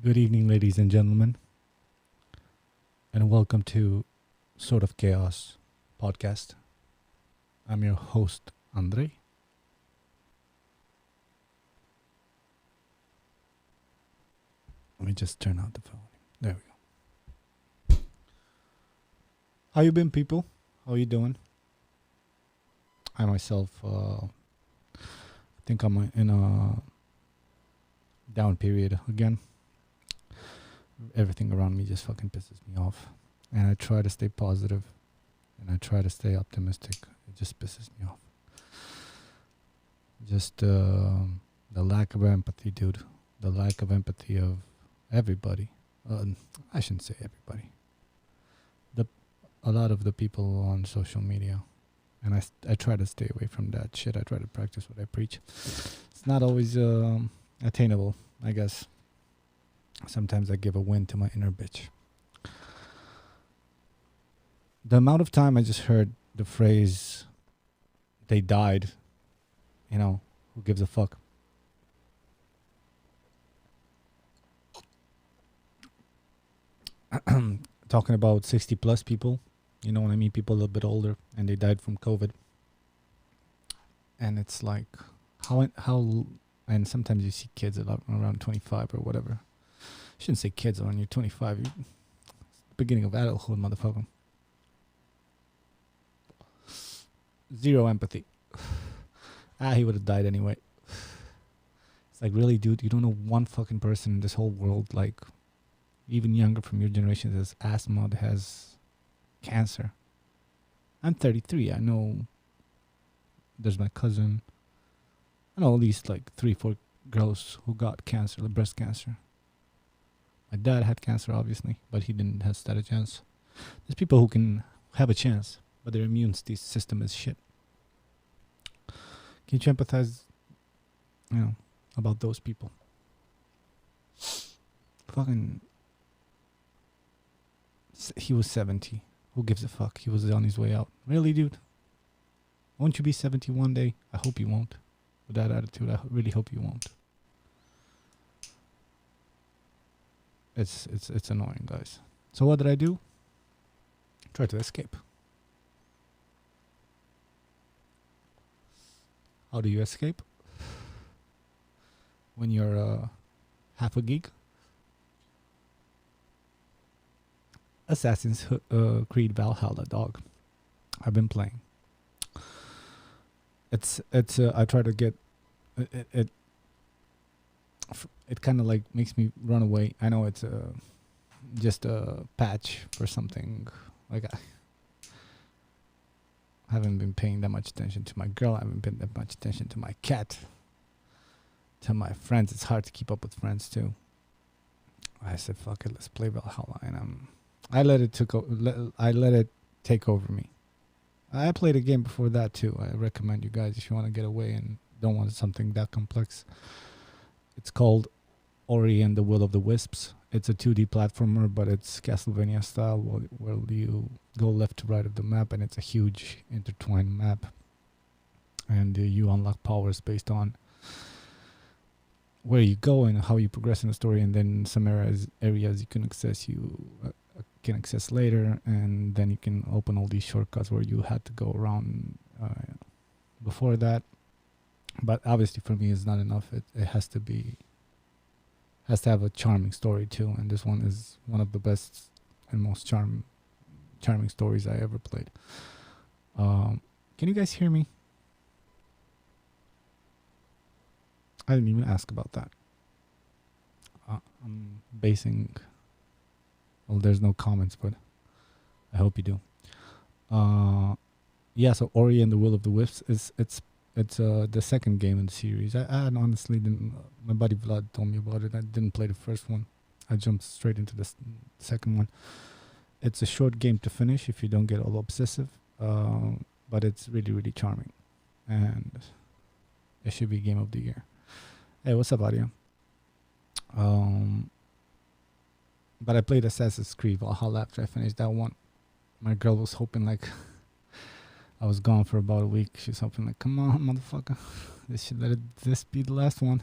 Good evening, ladies and gentlemen, and welcome to Sort of Chaos podcast. I'm your host, Andre. Let me just turn out the volume. There we go. How you been, people? How you doing? I myself, think I'm in a down period again. Everything around me just fucking pisses me off. And I try to stay positive and I try to stay optimistic. It just pisses me off. Just the lack of empathy, dude. The lack of empathy of everybody. I shouldn't say everybody. A lot of the people on social media. And I try to stay away from that shit. I try to practice what I preach. It's not always attainable, I guess. Sometimes I give a win to my inner bitch. The amount of time I just heard the phrase, they died, who gives a fuck? Talking about 60 plus people, you know what I mean? People a little bit older and they died from COVID. And it's like, how, and sometimes you see kids around 25 or whatever. I shouldn't say kids when you're 25. It's the beginning of adulthood, motherfucker. Zero empathy. He would have died anyway. It's like, really, dude, you don't know one fucking person in this whole world, like, even younger from your generation, that has asthma, that has cancer. I'm 33. I know there's my cousin. I know at least like 3-4 girls who got cancer, like breast cancer. My dad had cancer, obviously, but he didn't have a chance. There's people who can have a chance, but their immune system is shit. Can you empathize, about those people? Fucking, he was 70. Who gives a fuck? He was on his way out. Really, dude? Won't you be 70 one day? I hope you won't. With that attitude, I really hope you won't. It's annoying, guys. So what did I do? Try to escape. How do you escape? When you're half a geek? Assassin's Creed Valhalla, dog. I've been playing. It's I try to get it kind of like makes me run away. I know it's just a patch for something. Like I haven't been paying that much attention to my girl. I haven't been that much attention to my cat. To my friends, it's hard to keep up with friends too. I said, "Fuck it, let's play Valhalla," and I let it take over me. I played a game before that too. I recommend you guys if you want to get away and don't want something that complex. It's called Ori and the Will of the Wisps. It's a 2D platformer, but it's Castlevania style, where you go left to right of the map, and it's a huge intertwined map. And you unlock powers based on where you go and how you progress in the story, and then some areas you can access later, and then you can open all these shortcuts where you had to go around before that. But obviously for me it's not enough. It has to have a charming story too, and this one is one of the best and most charming stories I ever played. Can you guys hear me? I didn't even ask about that. I'm basing. Well, there's no comments, but I hope you do. Yeah. So Ori and the Will of the Wisps it's the second game in the series. I honestly didn't. My buddy Vlad told me about it. I didn't play the first one. I jumped straight into the second one. It's a short game to finish if you don't get all obsessive, but it's really, really charming, and it should be game of the year. Hey, what's up, Aria? But I played Assassin's Creed Valhalla after I finished that one. My girl was hoping like I was gone for about a week. She's hoping like, come on, motherfucker, this be the last one.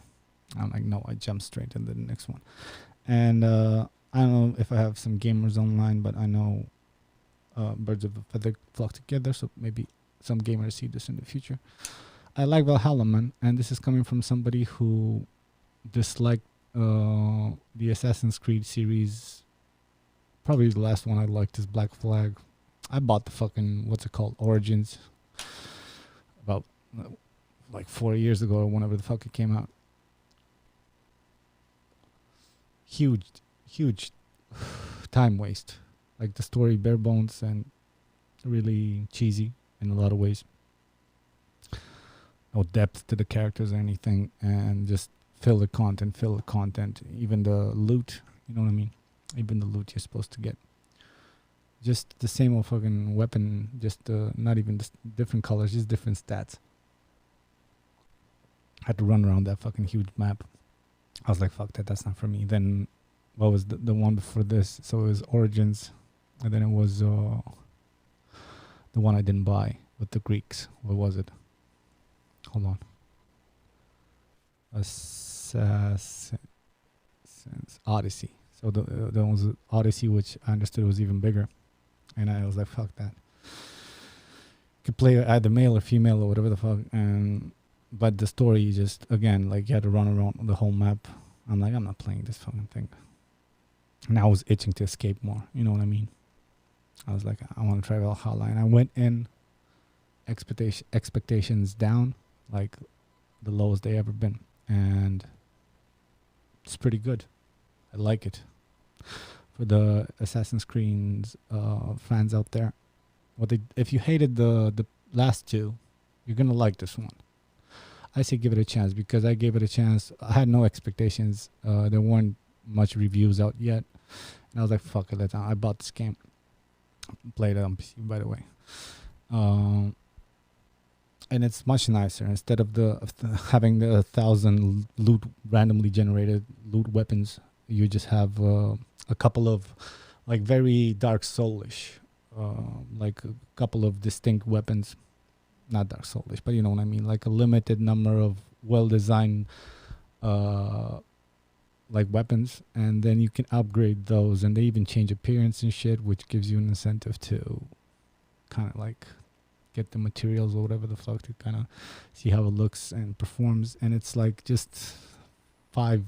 I'm like, no, I jump straight into the next one. And I don't know if I have some gamers online, but I know birds of a feather flock together, so maybe some gamers see this in the future. I like Valhalla, man, and this is coming from somebody who disliked the Assassin's Creed series. Probably the last one I liked is Black Flag. I bought the fucking, what's it called, Origins, about like 4 years ago or whenever the fuck it came out. Huge time waste. Like the story bare bones and really cheesy in a lot of ways. No depth to the characters or anything, and just fill the content. Even the loot, you know what I mean? Even the loot you're supposed to get. Just the same old fucking weapon, just not even different colors, just different stats. I had to run around that fucking huge map. I was like, fuck that, that's not for me. Then, what was the one before this? So it was Origins, and then it was the one I didn't buy with the Greeks. What was it? Hold on. Assassin's Odyssey. So the one was Odyssey, which I understood was even bigger. And I was like, fuck that. Could play either male or female or whatever the fuck. But the story just, again, like you had to run around the whole map. I'm like, I'm not playing this fucking thing. And I was itching to escape more. You know what I mean? I was like, I want to try Valhalla. And I went in expectations down, like the lowest they ever been. And it's pretty good. I like it. For the Assassin's Creed fans out there, if you hated the last two, you're gonna like this one. I say give it a chance because I gave it a chance. I had no expectations. There weren't much reviews out yet, and I was like, "Fuck it, I bought this game." Played it on PC, by the way, and it's much nicer. Instead of having the 1,000 randomly generated loot weapons, you just have a couple of like very Dark Soulish, like a couple of distinct weapons. Not Dark Soulish, but you know what I mean. Like a limited number of well-designed like weapons, and then you can upgrade those, and they even change appearance and shit, which gives you an incentive to kind of like get the materials or whatever the fuck to kind of see how it looks and performs. And it's like just 5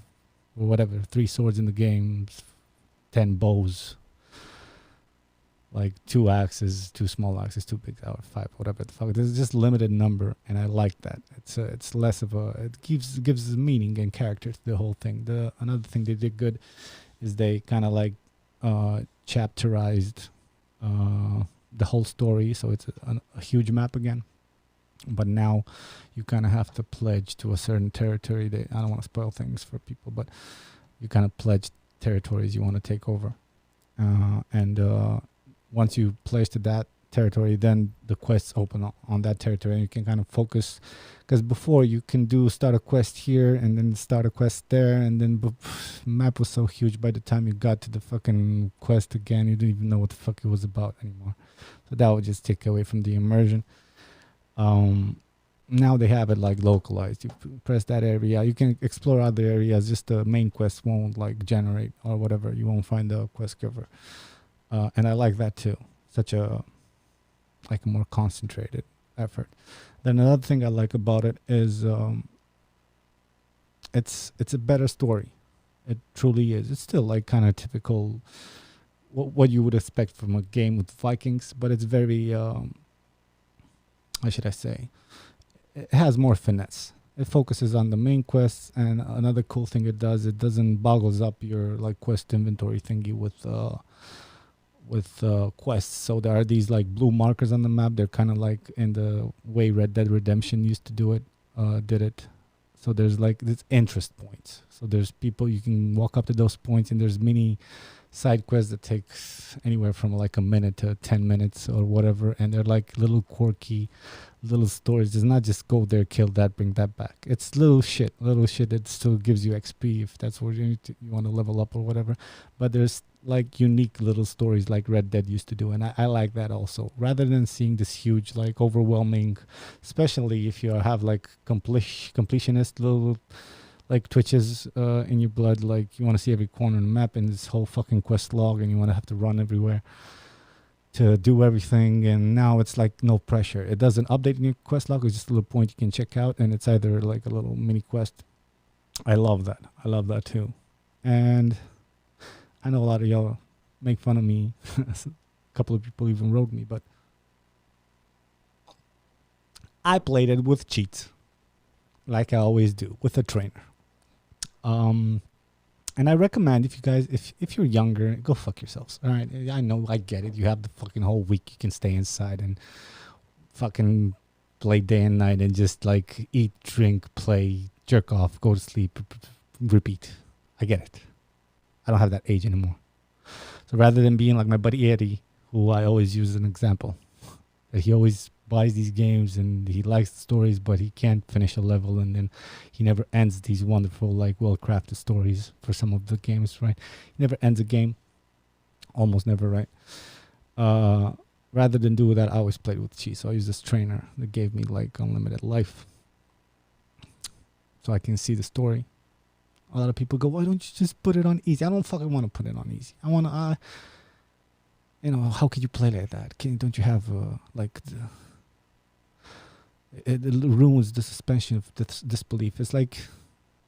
or whatever, 3 swords in the game, 10 bows, like 2 axes, 2 small axes, 2 big, or 5, whatever the fuck. There's just limited number, and I like that. It's less of it gives meaning and character to the whole thing. Another thing they did good is they kind of like chapterized the whole story, so it's a huge map again. But now you kind of have to pledge to a certain territory. I don't want to spoil things for people, but you kind of pledge territories you want to take over. And once you pledge to that territory, then the quests open on that territory, and you can kind of focus. Because before you can start a quest here and then start a quest there, and then map was so huge by the time you got to the fucking quest again, you didn't even know what the fuck it was about anymore. So that would just take away from the immersion. Now they have it like localized. You press that area, you can explore other areas, just the main quest won't like generate or whatever. You won't find the quest giver. And I like that too. Such a more concentrated effort. Then another thing I like about it is it's a better story. It truly is. It's still like kind of typical what you would expect from a game with Vikings, but it's very how should I say? It has more finesse. It focuses on the main quests, and another cool thing it doesn't boggles up your like quest inventory thingy with quests. So there are these like blue markers on the map. They're kind of like in the way Red Dead Redemption used to did it. So there's like this interest points. So there's people you can walk up to those points, and there's mini side quests that take anywhere from like a minute to 10 minutes or whatever, and they're like little quirky little stories. It's not just go there, kill that, bring that back. It's little shit that still gives you XP if that's what you want to level up or whatever. But there's like unique little stories like Red Dead used to do, and I like that also. Rather than seeing this huge like overwhelming, especially if you have like completionist like twitches in your blood. Like you want to see every corner of the map in this whole fucking quest log, and you want to have to run everywhere to do everything. And now it's like no pressure. It doesn't update in your quest log. It's just a little point you can check out, and it's either like a little mini quest. I love that. I love that too. And I know a lot of y'all make fun of me. A couple of people even wrote me, but I played it with cheats, like I always do, with a trainer. And I recommend if you guys, if you're younger, go fuck yourselves. All right, I know, I get it. You have the fucking whole week. You can stay inside and fucking play day and night and just like eat, drink, play, jerk off, go to sleep, repeat. I get it. I don't have that age anymore. So rather than being like my buddy Eddie, who I always use as an example, that he always buys these games and he likes the stories, but he can't finish a level, and then he never ends these wonderful, like, well-crafted stories for some of the games, right? He never ends a game. Almost never, right? Rather than do that, I always played with cheese. So I use this trainer that gave me, like, unlimited life. So I can see the story. A lot of people go, why don't you just put it on easy? I don't fucking want to put it on easy. I want to, how could you play like that? Don't you have, like, it ruins the suspension of disbelief. It's like,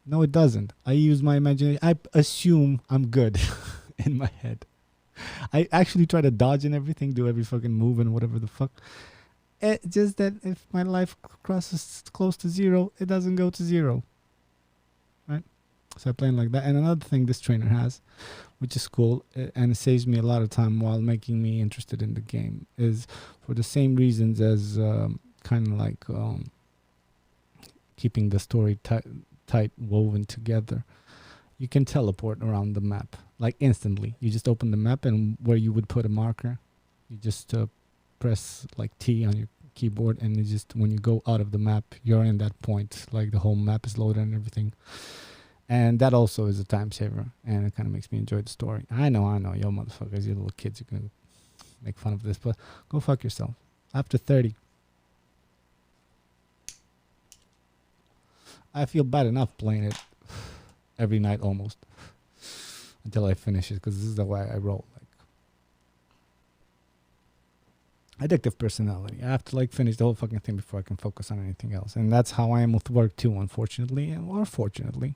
no, it doesn't. I use my imagination. I assume I'm good in my head. I actually try to dodge and everything, do every fucking move and whatever the fuck. It's just that if my life crosses close to zero, it doesn't go to zero. Right? So I play like that. And another thing this trainer has, which is cool, and it saves me a lot of time while making me interested in the game, is for the same reasons as kind of like keeping the story tight woven together. You can teleport around the map, like instantly. You just open the map, and where you would put a marker, you just press like T on your keyboard, and it just, when you go out of the map, you're in that point. Like the whole map is loaded and everything. And that also is a time saver, and it kind of makes me enjoy the story. I know, yo motherfuckers, you little kids, you're gonna make fun of this, but go fuck yourself. After 30, I feel bad enough playing it every night almost until I finish it, because this is the way I roll. Like, addictive personality. I have to like finish the whole fucking thing before I can focus on anything else, and that's how I am with work too. Unfortunately, or fortunately,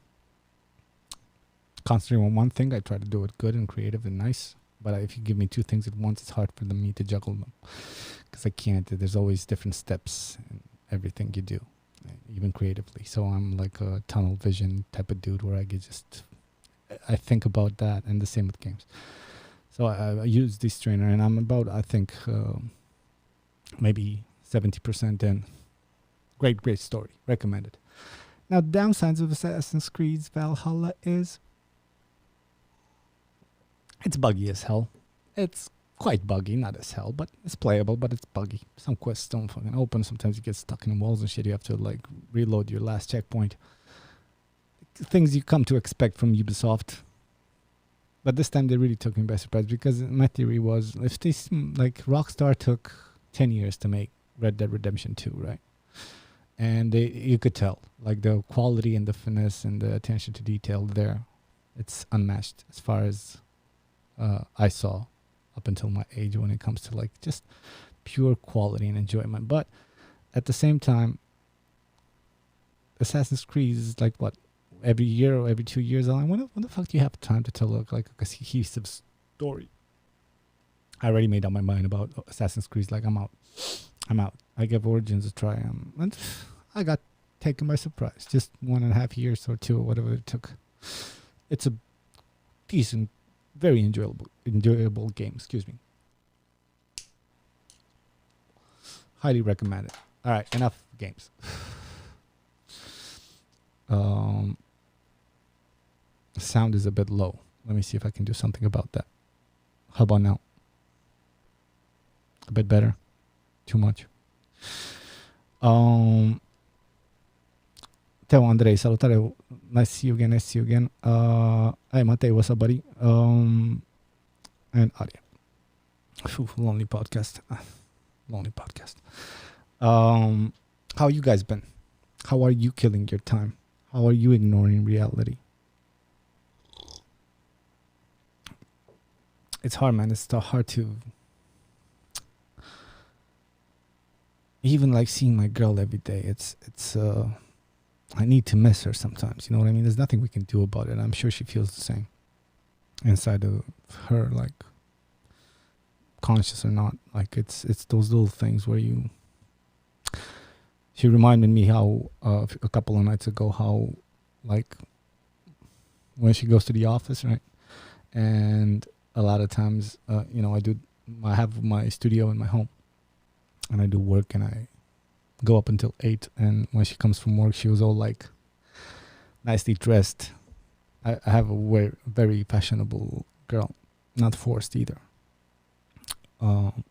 concentrating on one thing, I try to do it good and creative and nice. But if you give me two things at once, it's hard for me to juggle them, because I can't. There's always different steps in everything you do, even creatively. So I'm like a tunnel vision type of dude, where I think about that, and the same with games. So I use this trainer, and I'm about, I think, maybe 70% in. Great story. Recommended. Now, downsides of Assassin's Creed Valhalla is it's buggy as hell. It's quite buggy, not as hell, but it's playable, but it's buggy. Some quests don't fucking open. Sometimes you get stuck in walls and shit. You have to like reload your last checkpoint. Things you come to expect from Ubisoft. But this time they really took me by surprise, because my theory was, if they, like, Rockstar took 10 years to make Red Dead Redemption 2, right? And you could tell, like, the quality and the finesse and the attention to detail there, it's unmatched as far as I saw up until my age, when it comes to like just pure quality and enjoyment. But at the same time, Assassin's Creed is like, what, every year or every 2 years? I'm like, when the fuck do you have time to tell like a cohesive story? I already made up my mind about Assassin's Creed. Like, I'm out. I gave Origins a try, and I got taken by surprise. Just 1.5 years or 2 or whatever it took. It's a decent, very enjoyable game. Excuse me. Highly recommend it. All right, enough games. Sound is a bit low. Let me see if I can do something about that. How about now? A bit better? Too much? Teo Andrei, salutare. Nice to see you again. Hey, Matei, what's up, buddy? And Arya. Lonely podcast. How you guys been? How are you killing your time? How are you ignoring reality? It's hard, man. It's hard to even like seeing my girl every day. It's I need to miss her sometimes. You know what I mean? There's nothing we can do about it. I'm sure she feels the same inside of her, like conscious or not. Like it's those little things where you. She reminded me how a couple of nights ago how like when she goes to the office, right? And a lot of times, I have my studio in my home, and I do work, and I go up until 8. And when she comes from work, she was all like nicely dressed. I have a very fashionable girl, not forced either. And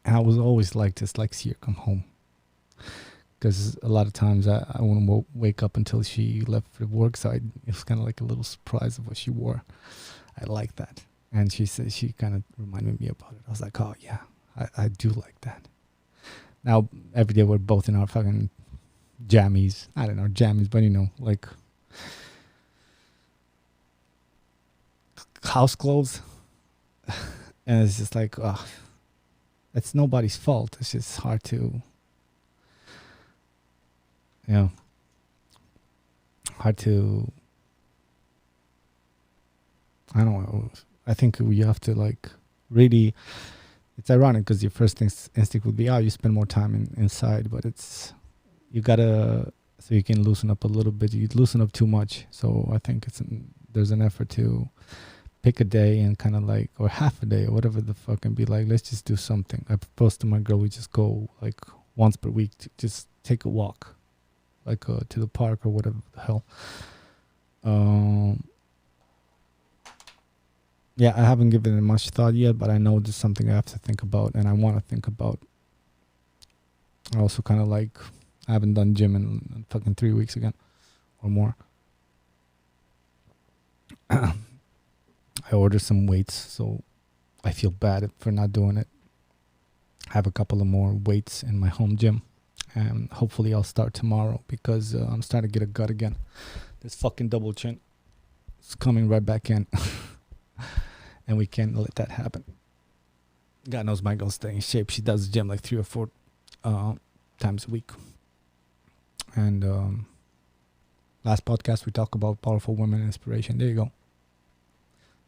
I was always like this, like see her come home. Because a lot of times I wouldn't wake up until she left for work, so it was kind of like a little surprise of what she wore. I like that. And she said, she kind of reminded me about it. I was like, oh yeah, I do like that. Now, every day we're both in our fucking jammies. I don't know, jammies, but like house clothes. And it's just like, oh, it's nobody's fault. It's just hard to, hard to, I don't know. I think you have to like really, it's ironic because your first instinct would be, oh, you spend more time inside, but you gotta, so you can loosen up a little bit. You loosen up too much. So I think there's an effort to pick a day and kind of like, or half a day or whatever the fuck, and be like, let's just do something. I proposed to my girl, we just go like once per week to just take a walk, like to the park or whatever the hell. Yeah, I haven't given it much thought yet, but I know there's something I have to think about, and I want to think about. I also kind of like, I haven't done gym in fucking 3 weeks again, or more. I ordered some weights, so I feel bad for not doing it. I have a couple of more weights in my home gym, and hopefully I'll start tomorrow because I'm starting to get a gut again. This fucking double chin is coming right back in. And we can't let that happen. God knows my girl's staying in shape. She does gym like 3 or 4 times a week. And last podcast we talked about powerful women inspiration. There you go.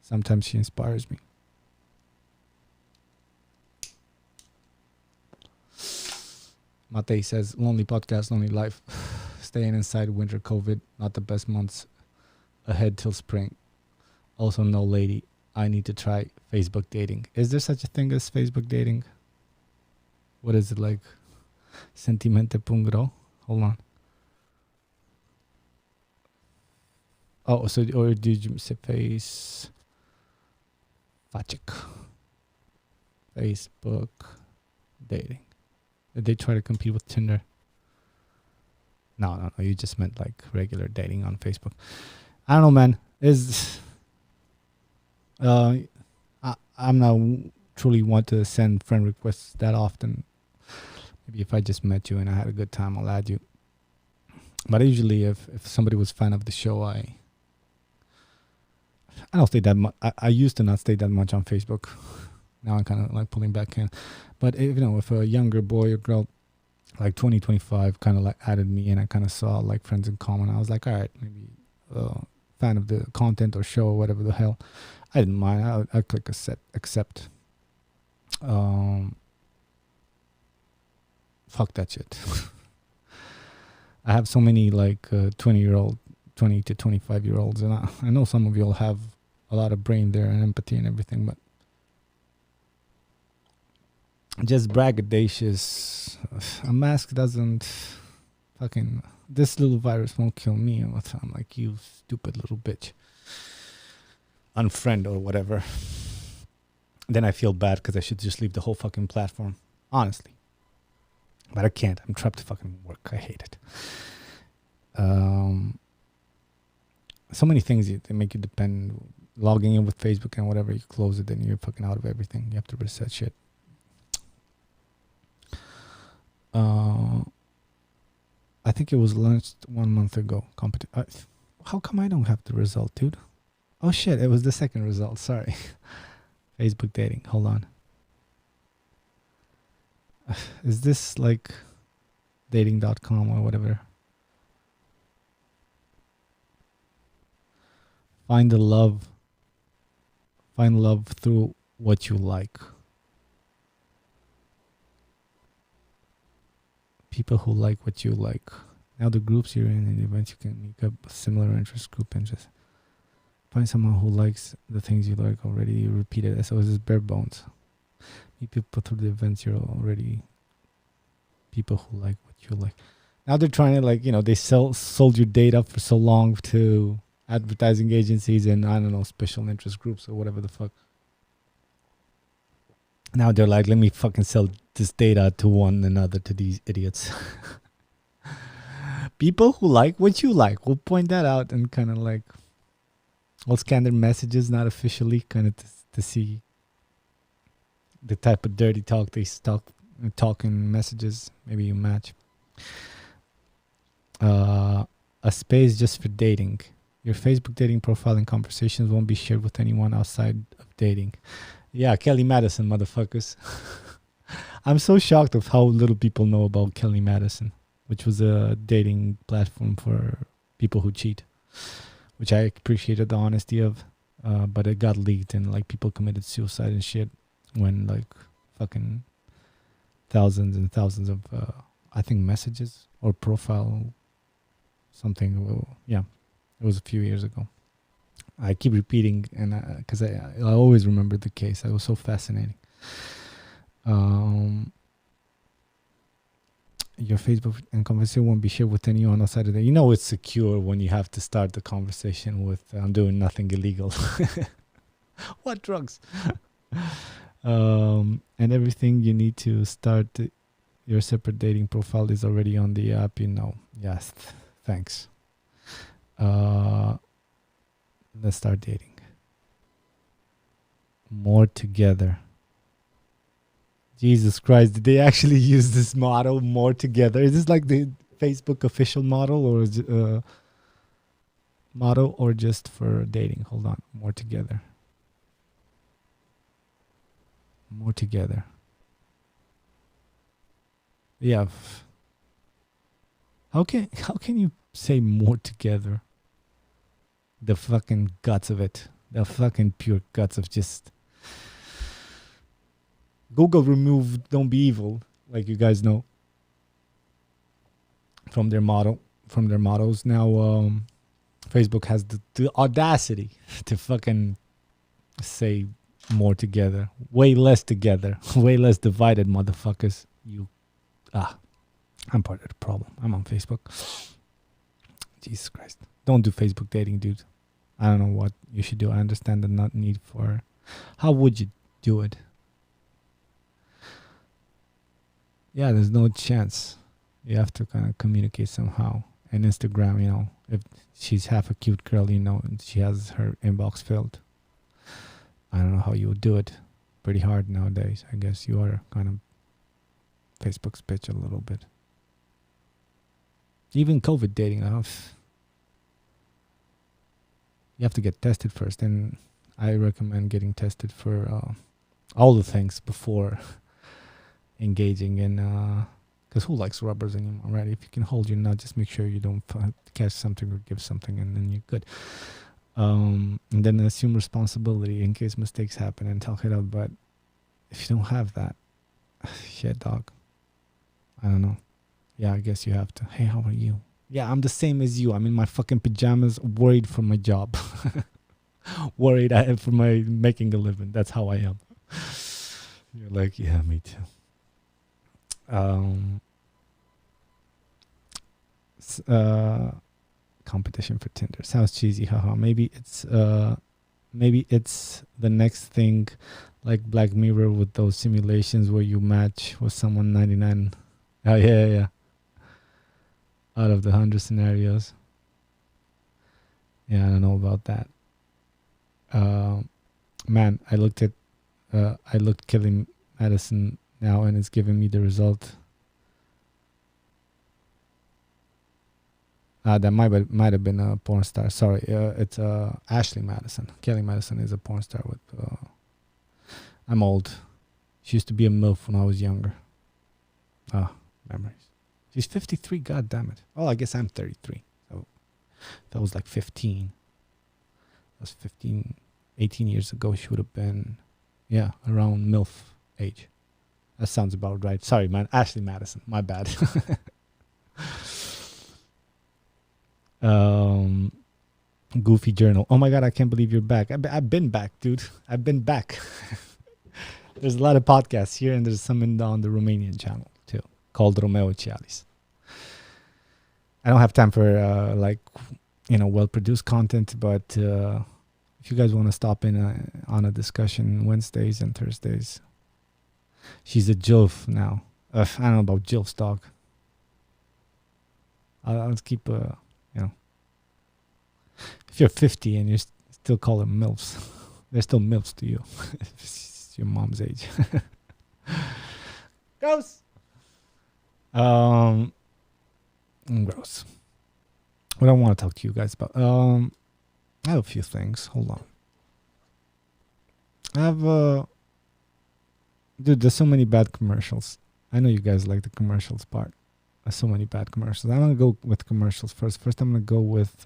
Sometimes she inspires me. Matei says, lonely podcast, lonely life. Staying inside winter COVID, not the best months ahead till spring. Also no lady. I need to try Facebook dating. Is there such a thing as Facebook dating? What is it like? Sentimente pungro? Hold on. Oh, so, or did you say Facebook dating? Did they try to compete with Tinder? No. You just meant like regular dating on Facebook. I don't know, man. I'm not truly want to send friend requests that often. Maybe if I just met you and I had a good time, I'll add you. But usually if somebody was a fan of the show, I don't stay that much. I used to not stay that much on Facebook. Now I'm kind of like pulling back in. But if a younger boy or girl, like 20, 25, kind of like added me and I kind of saw like friends in common, I was like, all right, maybe fan of the content or show or whatever the hell. I didn't mind. I click accept. Fuck that shit. I have so many like 20 to 25-year-olds, and I know some of y'all have a lot of brain there and empathy and everything, but just braggadocious. A mask doesn't fucking. This little virus won't kill me. I'm like, you stupid little bitch. Unfriend or whatever. Then I feel bad because I should just leave the whole fucking platform. Honestly. But I can't. I'm trapped to fucking work. I hate it. So many things that make you depend. Logging in with Facebook and whatever, you close it, then you're fucking out of everything. You have to reset shit. I think it was launched 1 month ago. How come I don't have the result, dude? Oh shit, it was the second result. Sorry. Facebook dating. Hold on. Is this like dating.com or whatever? Find the love. Find love through what you like. People who like what you like. Now the groups you're in and the events you can make up a similar interest group and just find someone who likes the things you like already. You repeat it. So it's just bare bones. Meet people through the events you're already. People who like what you like. Now they're trying to like, they sold your data for so long to advertising agencies and I don't know, special interest groups or whatever the fuck. Now they're like, let me fucking sell this data to one another to these idiots. People who like what you like, we'll point that out and kind of like, we'll scan their messages, not officially, kind of to see the type of dirty talk they talk in messages. Maybe you match. A space just for dating. Your Facebook dating profile and conversations won't be shared with anyone outside of dating. Yeah, Kelly Madison, motherfuckers. I'm so shocked of how little people know about Kelly Madison, which was a dating platform for people who cheat, which I appreciated the honesty of, but it got leaked and like people committed suicide and shit when like fucking thousands and thousands of, I think, messages or profile something. Yeah, it was a few years ago. I keep repeating, and because I always remember the case. It was so fascinating. Your Facebook and conversation won't be shared with anyone outside of that. You know it's secure when you have to start the conversation with "I'm doing nothing illegal." What drugs? And everything you need to start your separate dating profile is already on the app. Yes, thanks. Let's start dating. More together. Jesus Christ, did they actually use this motto, more together? Is this like the Facebook official model or motto or just for dating? Hold on. More together. More together. Yeah. How can you say more together? The fucking guts of it. The fucking pure guts of just Google removed "Don't Be Evil," like you guys know, from their mottos. Now Facebook has the audacity to fucking say more together, way less together, way less divided, motherfuckers. I'm part of the problem. I'm on Facebook. Jesus Christ. Don't do Facebook dating, dude. I don't know what you should do. I understand the not need for. How would you do it? Yeah, there's no chance. You have to kind of communicate somehow. And Instagram, if she's half a cute girl, and she has her inbox filled. I don't know how you would do it. Pretty hard nowadays. I guess you are kind of Facebook's bitch a little bit. Even COVID dating, you have to get tested first. And I recommend getting tested for all the things before engaging in, because who likes rubbers anymore, right? If you can hold your nut, just make sure you don't catch something or give something, and then you're good. And then assume responsibility in case mistakes happen and talk it out. But if you don't have that, shit, dog. I don't know. Yeah, I guess you have to. Hey, how are you? Yeah, I'm the same as you. I'm in my fucking pajamas, worried for my job. Worried for my making a living. That's how I am. You're like, yeah, me too. Competition for Tinder sounds cheesy, haha. Maybe it's the next thing, like Black Mirror with those simulations where you match with someone 99. Oh yeah. Out of the 100 scenarios. Yeah, I don't know about that. Man, I looked Kelly Madison now, and it's giving me the result. That might have been a porn star. Sorry, it's Ashley Madison. Kelly Madison is a porn star with. I'm old. She used to be a MILF when I was younger. Ah, memories. She's 53. God damn it. Oh, I guess I'm 33. So that was like 15. That was 15, 18 years ago. She would have been, yeah, around MILF age. That sounds about right. Sorry, man. Ashley Madison. My bad. Goofy Journal. Oh my God, I can't believe you're back. I've been back, dude. I've been back. There's a lot of podcasts here, and there's some on the Romanian channel too, called ROMERCIAL. I don't have time for well-produced content, but if you guys want to stop in on a discussion Wednesdays and Thursdays, she's a JILF now. I don't know about JILFs, dog. I'll keep if you're 50 and you still call them MILFs, they're still MILFs to you. It's your mom's age. Gross. Gross. What I want to talk to you guys about. I have a few things. Hold on. I have dude, there's so many bad commercials. I know you guys like the commercials part. There's so many bad commercials. I'm gonna go with commercials first. First, I'm gonna go with.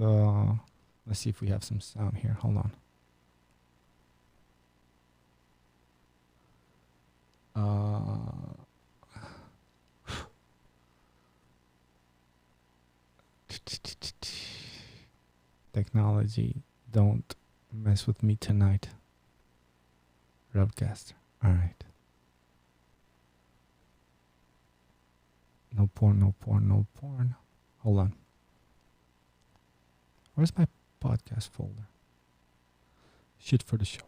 Let's see if we have some sound here. Hold on. Technology, don't mess with me tonight. Roadcaster. All right. No porn, no porn, no porn. Hold on. Where's my podcast folder? Shit for the show.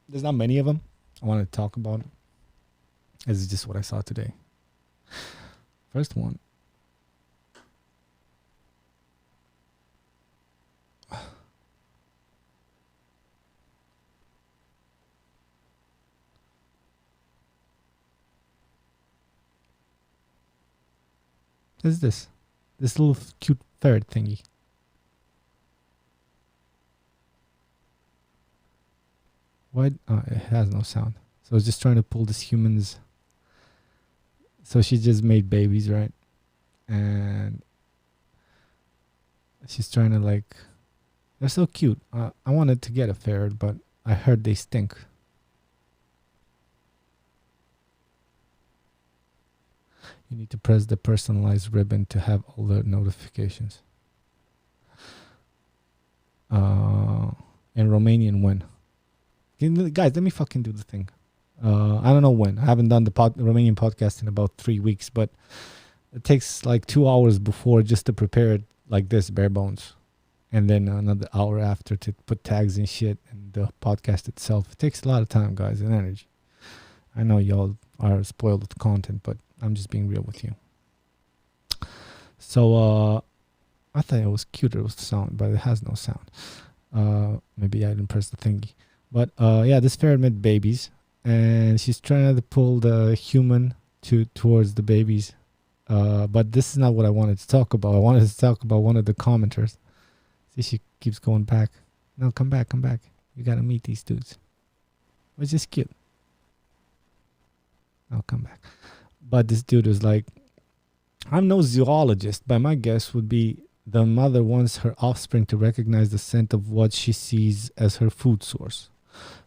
There's not many of them. I want to talk about. This is just what I saw today. First one. What is this? This little cute ferret thingy. Why? Oh, it has no sound. So I was just trying to pull this human's. So she just made babies, right? And she's trying to like. They're so cute. I wanted to get a ferret, but I heard they stink. You need to press the personalized ribbon to have alert notifications. In Romanian, when? Guys, let me fucking do the thing. I don't know when. I haven't done the Romanian podcast in about 3 weeks, but it takes like 2 hours before just to prepare it like this, bare bones. And then another hour after to put tags and shit and the podcast itself. It takes a lot of time, guys, and energy. I know y'all are spoiled with content, but I'm just being real with you. So I thought it was cuter with sound, but it has no sound. Maybe I didn't press the thingy. But yeah, this ferret made babies, and she's trying to pull the human towards the babies. But this is not what I wanted to talk about. I wanted to talk about one of the commenters. See, she keeps going back. No, come back, come back. You gotta meet these dudes. It's just cute. I'll come back. But this dude was like, I'm no zoologist, but my guess would be the mother wants her offspring to recognize the scent of what she sees as her food source.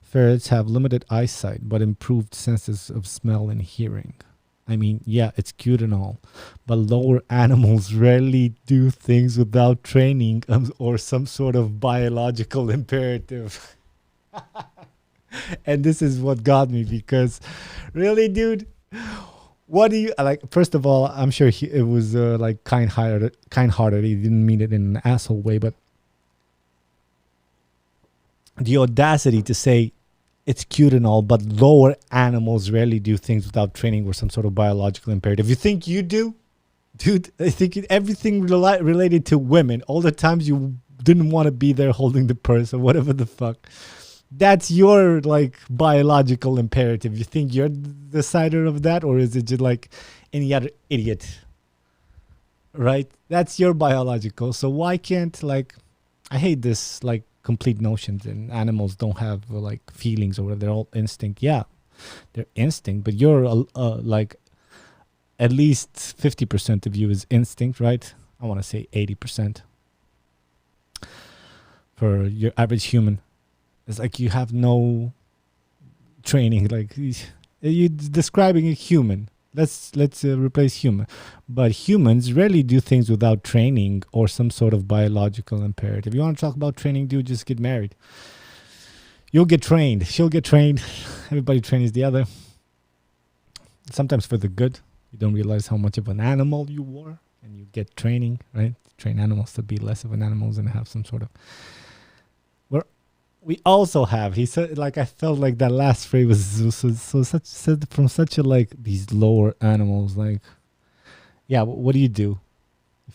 Ferrets have limited eyesight, but improved senses of smell and hearing. I mean, yeah, it's cute and all, but lower animals rarely do things without training or some sort of biological imperative. And this is what got me, because really, dude, what do you like? First of all, I'm sure it was like kind-hearted. He didn't mean it in an asshole way, but the audacity to say it's cute and all, but lower animals rarely do things without training or some sort of biological imperative. You think you do? Dude, I think everything related to women, all the times you didn't want to be there holding the purse or whatever the fuck, that's your like biological imperative. You think you're the decider of that, or is it just like any other idiot? right? That's your biological. So why can't, like, I hate this like complete notions and animals don't have like feelings or they're all instinct. Yeah, they're instinct, but you're like at least 50% of you is instinct, right? I want to say 80% for your average human. It's like you have no training. Like you describing a human. Let's replace human, but humans rarely do things without training or some sort of biological imperative. You want to talk about training, dude? Just get married. You'll get trained. She'll get trained. Everybody trains the other. Sometimes for the good. You don't realize how much of an animal you were, and you get training, right? Train animals to be less of an animals and have some sort of. We also have. He said, like, I felt like that last phrase was so such said from such a like these lower animals. Like, yeah, what do? You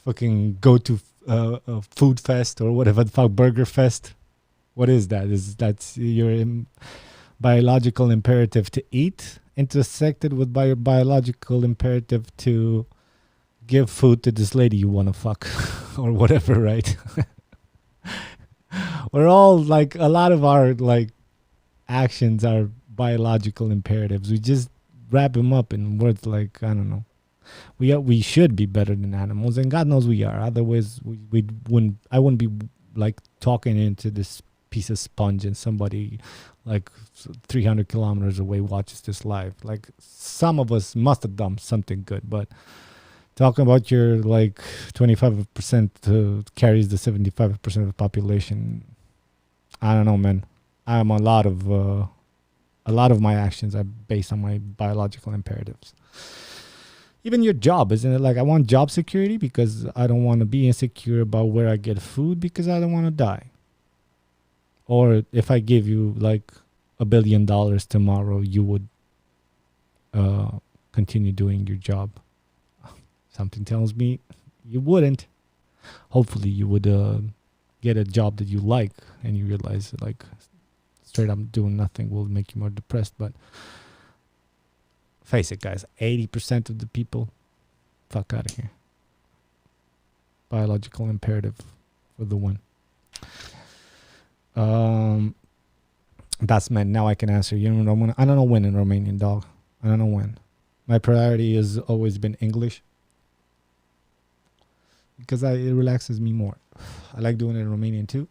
fucking go to a food fest or whatever the fuck, burger fest. What is that? Is that's your biological imperative to eat intersected with your biological imperative to give food to this lady you want to fuck or whatever, right? We're all like, a lot of our like actions are biological imperatives. We just wrap them up in words like, I don't know. We should be better than animals, and God knows we are. Otherwise, we wouldn't. I wouldn't be like talking into this piece of sponge, and somebody like 300 kilometers away watches this live. Like, some of us must have done something good, but talking about your like 25% carries the 75% of the population. I don't know, man. I'm a lot of my actions are based on my biological imperatives. Even your job, isn't it? Like, I want job security because I don't want to be insecure about where I get food because I don't want to die. Or if I give you like $1 billion tomorrow, you would continue doing your job. Something tells me you wouldn't. Hopefully you would get a job that you like, and you realize that, like, straight up doing nothing will make you more depressed. But face it, guys, 80% of the people, fuck out of here. Biological imperative for the one. That's meant. Now I can answer. You know, I don't know when in Romanian, dog. I don't know when. My priority has always been English because it relaxes me more. I like doing it in Romanian too,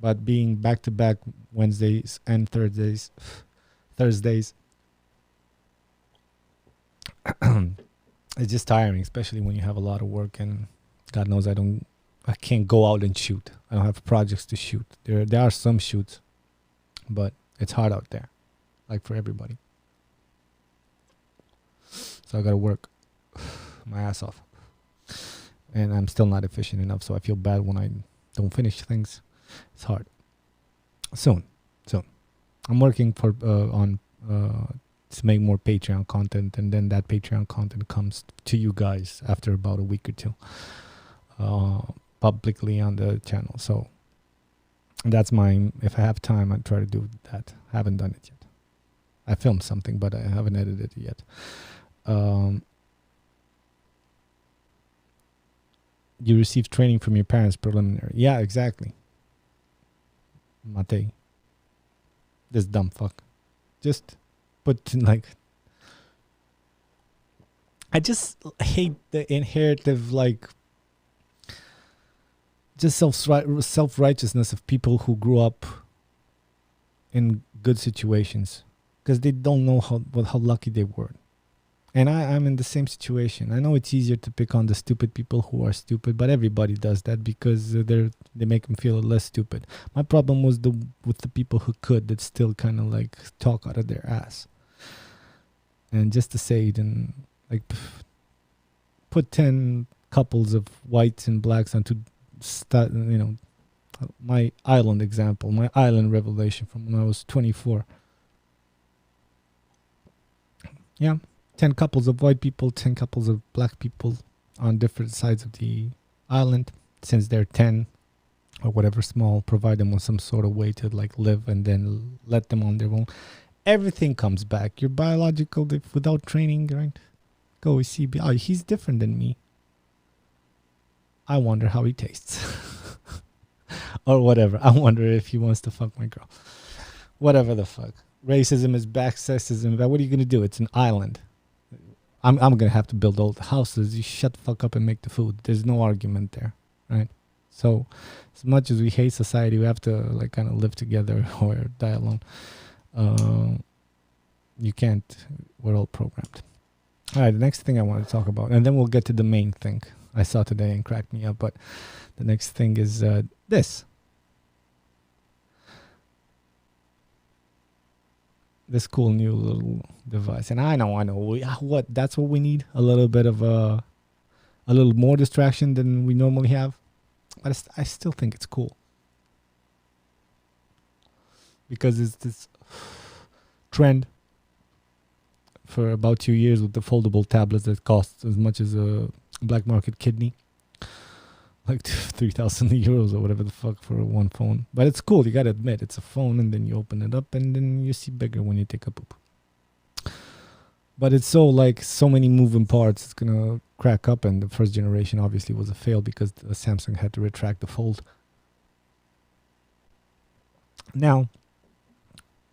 but being back to back Wednesdays and Thursdays, it's just tiring, especially when you have a lot of work, and God knows I can't go out and shoot. I don't have projects to shoot. There are some shoots, but it's hard out there, like for everybody. So I gotta work my ass off. And I'm still not efficient enough, so I feel bad when I don't finish things. It's hard. Soon. I'm working for to make more Patreon content, and then that Patreon content comes to you guys after about a week or two, publicly on the channel. So that's mine. If I have time, I try to do that. I haven't done it yet. I filmed something, but I haven't edited it yet. You received training from your parents preliminary. Yeah, exactly. Matei. This dumb fuck. Just put like, I just hate the inherited like just self-righteousness of people who grew up in good situations because they don't know how lucky they were. And I'm in the same situation. I know it's easier to pick on the stupid people who are stupid, but everybody does that because they make them feel less stupid. My problem was with the people who could, that still kind of like talk out of their ass. And just to say it, and like put 10 couples of whites and blacks onto my island example, my island revelation from when I was 24. Yeah. 10 couples of white people, 10 couples of black people on different sides of the island. Since they're 10 or whatever small, provide them with some sort of way to like live, and then let them on their own. Everything comes back. Your biological, without training, right? Go see, oh, he's different than me. I wonder how he tastes. Or whatever. I wonder if he wants to fuck my girl. Whatever the fuck. Racism is back, sexism is back. What are you gonna do? It's an island. I'm gonna have to build all the houses. You shut the fuck up and make the food. There's no argument there, right? So, as much as we hate society, we have to like kind of live together or die alone. You can't. We're all programmed. All right. The next thing I want to talk about, and then we'll get to the main thing I saw today and cracked me up. But the next thing is this. This cool new little device, and I know, what that's what we need. A little bit of a little more distraction than we normally have, but I still think it's cool because it's this trend for about 2 years with the foldable tablets that cost as much as a black market kidney, like 3,000 euros or whatever the fuck for one phone. But it's cool. You gotta admit, it's a phone, and then you open it up, and then you see bigger when you take a poop. But it's so many moving parts. It's gonna crack up, and the first generation obviously was a fail because Samsung had to retract the fold. Now,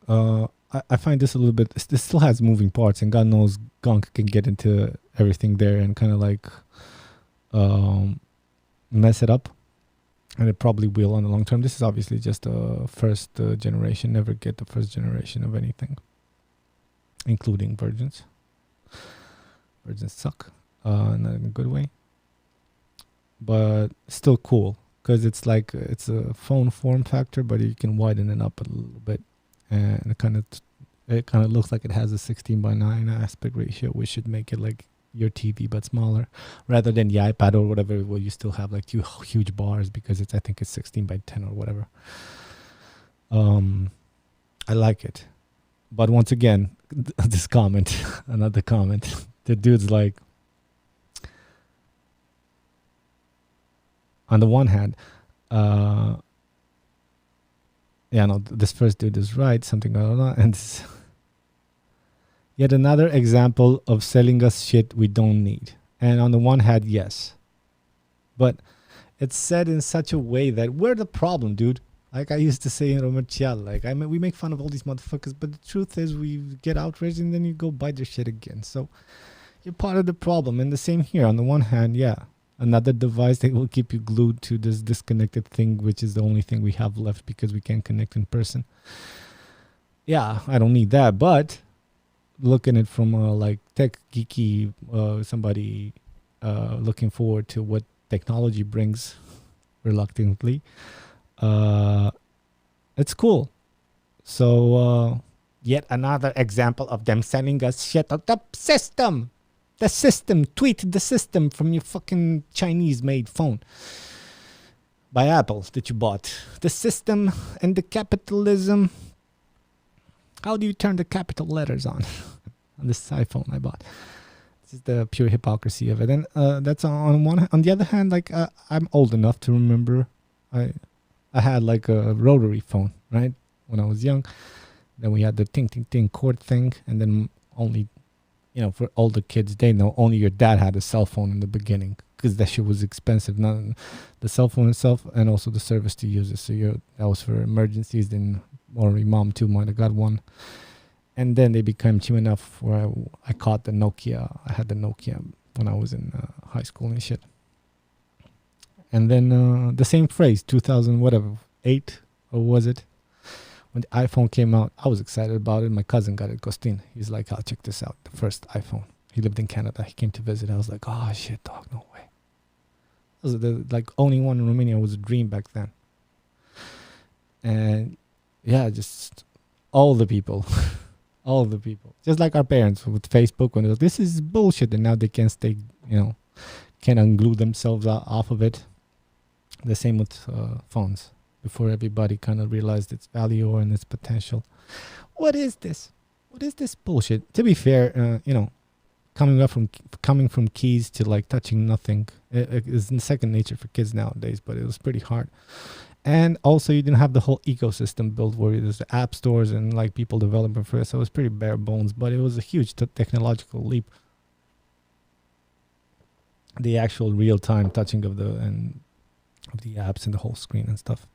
I find this a little bit. This still has moving parts, and God knows gunk can get into everything there and kind of like mess it up, and it probably will on the long term. This is obviously just a first generation. Never get the first generation of anything, including virgins. Virgins suck, not in a good way, but still cool because it's like it's a phone form factor, but you can widen it up a little bit, and it kind of looks like it has a 16:9 aspect ratio, which should make it like your TV but smaller, rather than the iPad or whatever, where you still have like two huge bars because I think it's 16:10 or whatever. I like it, but once again, this comment, another comment, the dude's like, on the one hand, this first dude is right, something blah, blah, blah, and this, yet another example of selling us shit we don't need. And on the one hand, yes. But it's said in such a way that we're the problem, dude. Like I used to say in ROMERCIAL, we make fun of all these motherfuckers, but the truth is we get outraged and then you go buy their shit again. So you're part of the problem. And the same here. On the one hand, yeah, another device that will keep you glued to this disconnected thing, which is the only thing we have left because we can't connect in person. Yeah, I don't need that, but looking at it from like tech geeky somebody looking forward to what technology brings reluctantly, it's cool. So yet another example of them selling us shit on the system. The system. Tweet the system from your fucking Chinese made phone by Apple that you bought. The system and the capitalism. How do you turn the capital letters on this iPhone I bought? This is the pure hypocrisy of it. And that's on one. On the other hand, like I'm old enough to remember, I had like a rotary phone, right, when I was young. Then we had the ting ting ting cord thing, and then only, for older kids, they know only your dad had a cell phone in the beginning because that shit was expensive. Not the cell phone itself, and also the service to use it. So that was for emergencies. Then. Or your mom too might have got one. And then they became cheap enough where I caught the Nokia. I had the Nokia when I was in high school and shit. And then the same phrase, 2000 whatever, 8 or was it? When the iPhone came out, I was excited about it. My cousin got it, Costin. He's like, "I'll check this out." The first iPhone. He lived in Canada. He came to visit. I was like, "Oh shit, dog, no way." It was the only one in Romania. Was a dream back then. And yeah, just all the people, all the people, just like our parents with Facebook when they're like, "This is bullshit," and now they can't stay, can't unglue themselves off of it. The same with phones. Before everybody kind of realized its value and its potential. What is this? What is this bullshit? To be fair, coming from keys to like touching nothing is in second nature for kids nowadays, but it was pretty hard. And also, you didn't have the whole ecosystem built where there's the app stores and like people developing for it. So it was pretty bare bones, but it was a huge technological leap. the actual real time touching of the apps and the whole screen and stuff.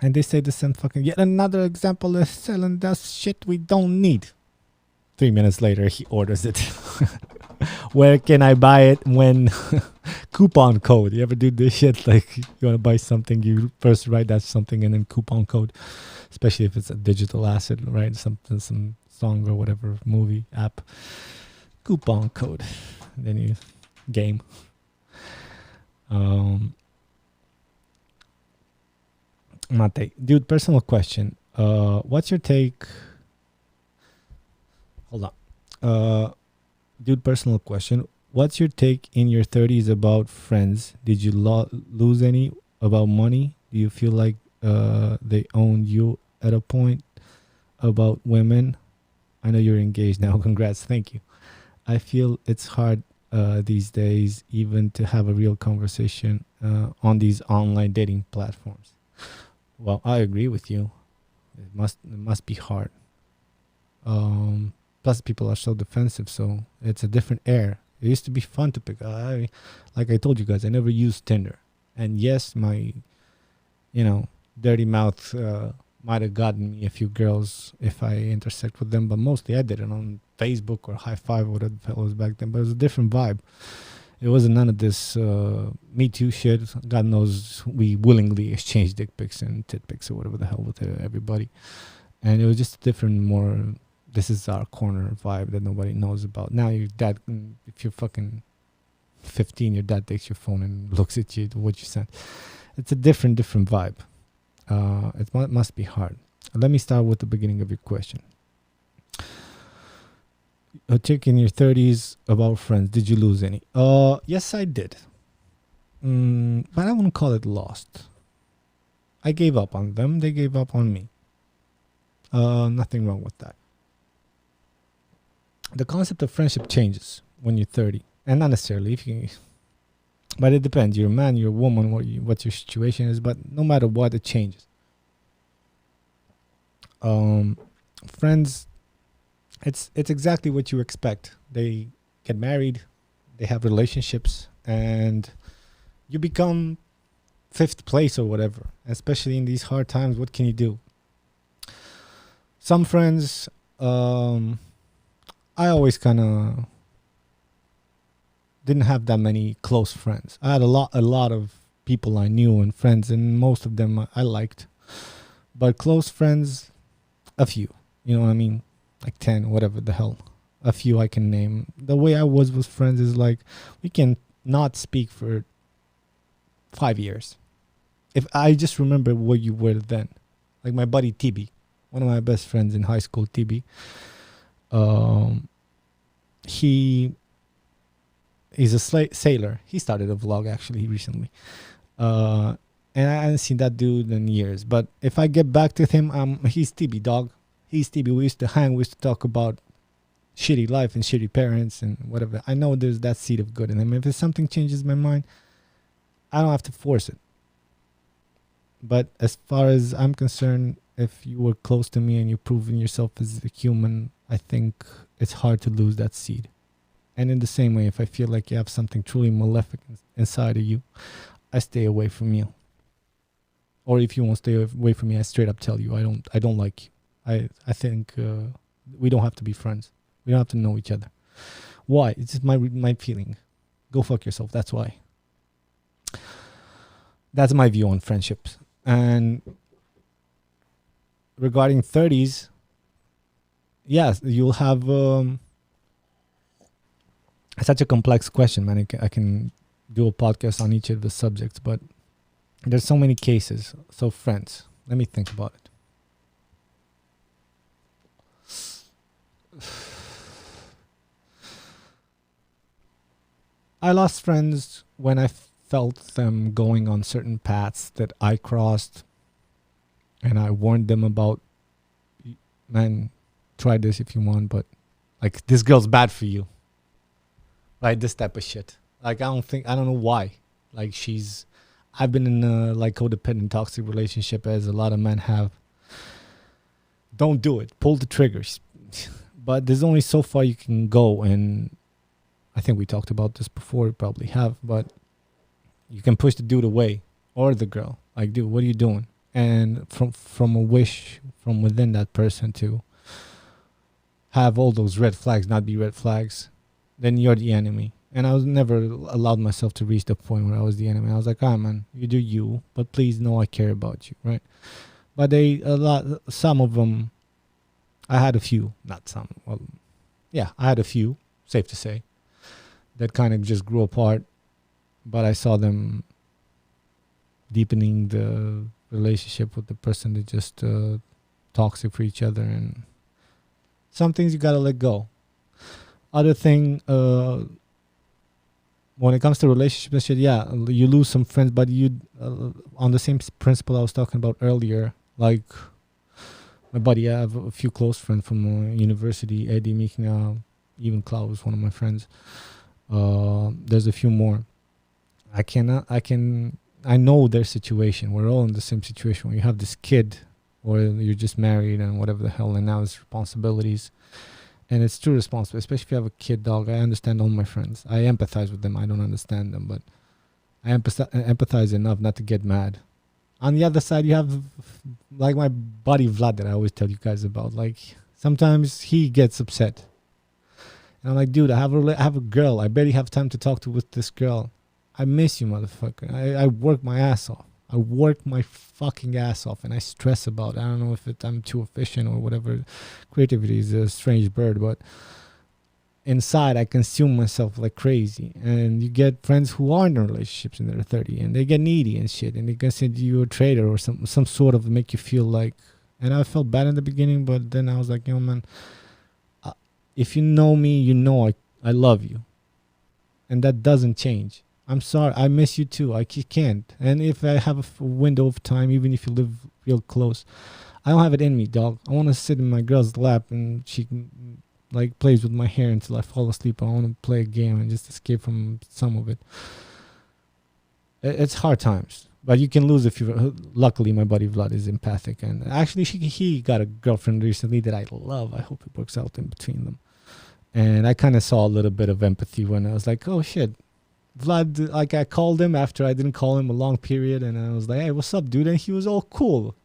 And they say the same fucking yet another example of selling that shit we don't need. 3 minutes later, he orders it. Where can I buy it when coupon code? You ever do this shit? Like, you want to buy something, you first write that something and then coupon code, especially if it's a digital asset, right? Something, some song or whatever, movie, app. Coupon code. Then you game. Mate, dude, personal question. What's your take? Hold on. Dude, personal question. What's your take in your 30s about friends? Did you lose any about money? Do you feel like they own you at a point? About women? I know you're engaged now. Congrats. Thank you. I feel it's hard these days even to have a real conversation on these online dating platforms. Well, I agree with you. It must be hard. Plus, people are so defensive, so it's a different air. It used to be fun to pick. Like I told you guys, I never used Tinder, and yes, my, dirty mouth might have gotten me a few girls if I intersect with them, but mostly I did it on Facebook or High Five, whatever the hell was back then. But it was a different vibe. It wasn't none of this Me Too shit. God knows we willingly exchanged dick pics and tit pics or whatever the hell with everybody. And it was just different, more, this is our corner vibe that nobody knows about. Now your dad, if you're fucking 15, your dad takes your phone and looks at you, what you sent. It's a different vibe. It must be hard. Let me start with the beginning of your question. A chick in your 30s about friends. Did you lose any? Yes, I did. But I wouldn't call it lost. I gave up on them. They gave up on me. Nothing wrong with that. The concept of friendship changes when you're 30. And not necessarily. But it depends. You're a man, you're a woman, what your situation is. But no matter what, it changes. Friends, it's exactly what you expect. They get married, they have relationships, and you become fifth place or whatever. Especially in these hard times, what can you do? Some friends, I always kind of didn't have that many close friends. I had a lot of people I knew and friends, and most of them I liked. But close friends, a few. You know what I mean? Like 10, whatever the hell. A few I can name. The way I was with friends is like, we can not speak for 5 years. If I just remember where you were then. Like my buddy TB, one of my best friends in high school, TB. He's a sailor. He started a vlog actually recently. And I haven't seen that dude in years. But if I get back to him, he's TB, dog. He's TB. We used to hang. We used to talk about shitty life and shitty parents and whatever. I know there's that seed of good in him. If something changes my mind, I don't have to force it. But as far as I'm concerned, if you were close to me and you've proven yourself as a human, I think it's hard to lose that seed. And in the same way, if I feel like you have something truly malefic inside of you, I stay away from you. Or if you won't stay away from me, I straight up tell you I don't like you. I think we don't have to be friends. We don't have to know each other. Why? It's just my feeling. Go fuck yourself. That's why. That's my view on friendships. And regarding 30s, yes, you'll have such a complex question, man. I can do a podcast on each of the subjects, but there's so many cases. So friends, let me think about it. I lost friends when I felt them going on certain paths that I crossed, and I warned them about, man, try this if you want, but like this girl's bad for you. Like this type of shit. Like I don't know why. Like I've been in a like codependent toxic relationship as a lot of men have. Don't do it. Pull the triggers. But there's only so far you can go, and I think we talked about this before, we probably have, but you can push the dude away or the girl. Like, dude, what are you doing? And from a wish from within that person to have all those red flags not be red flags, then you're the enemy. And I was never allowed myself to reach the point where I was the enemy. I was like, ah, man, you do you, but please know I care about you, right? But some of them, I had a few, not some. Well, yeah, I had a few, safe to say, that kind of just grew apart. But I saw them deepening the relationship with the person that just toxic for each other, and some things you gotta let go. Other thing, when it comes to relationships and shit, yeah, you lose some friends, but you on the same principle I was talking about earlier. Like my buddy, I have a few close friends from university. Eddie, Mikna, even Klaus, one of my friends. There's a few more. I know their situation. We're all in the same situation. When you have this kid, or you're just married and whatever the hell, and now it's responsibilities. And it's too responsible, especially if you have a kid, dog. I understand all my friends. I empathize with them. I don't understand them, but I empathize enough not to get mad. On the other side, you have like my buddy Vlad that I always tell you guys about. Like sometimes he gets upset, and I'm like, dude, I have a girl. I barely have time to talk to with this girl. I miss you, motherfucker. I work my ass off. I work my fucking ass off, and I stress about it. I don't know if I'm too efficient or whatever. Creativity is a strange bird, but inside I consume myself like crazy. And you get friends who are in relationships in their 30, and they get needy and shit, and they consider you a traitor or some sort of make you feel like. And I felt bad in the beginning, but then I was like, yo, man, if you know me, you know I love you, and that doesn't change. I'm sorry. I miss you too. I can't. And if I have a window of time, even if you live real close, I don't have it in me, dog. I want to sit in my girl's lap and she like plays with my hair until I fall asleep. I want to play a game and just escape from some of it. It's hard times, but you can lose if you. Luckily, my buddy Vlad is empathic, and actually, he got a girlfriend recently that I love. I hope it works out in between them. And I kind of saw a little bit of empathy when I was like, oh shit. Vlad, like I called him after I didn't call him a long period, and I was like, hey, what's up, dude? And he was all cool.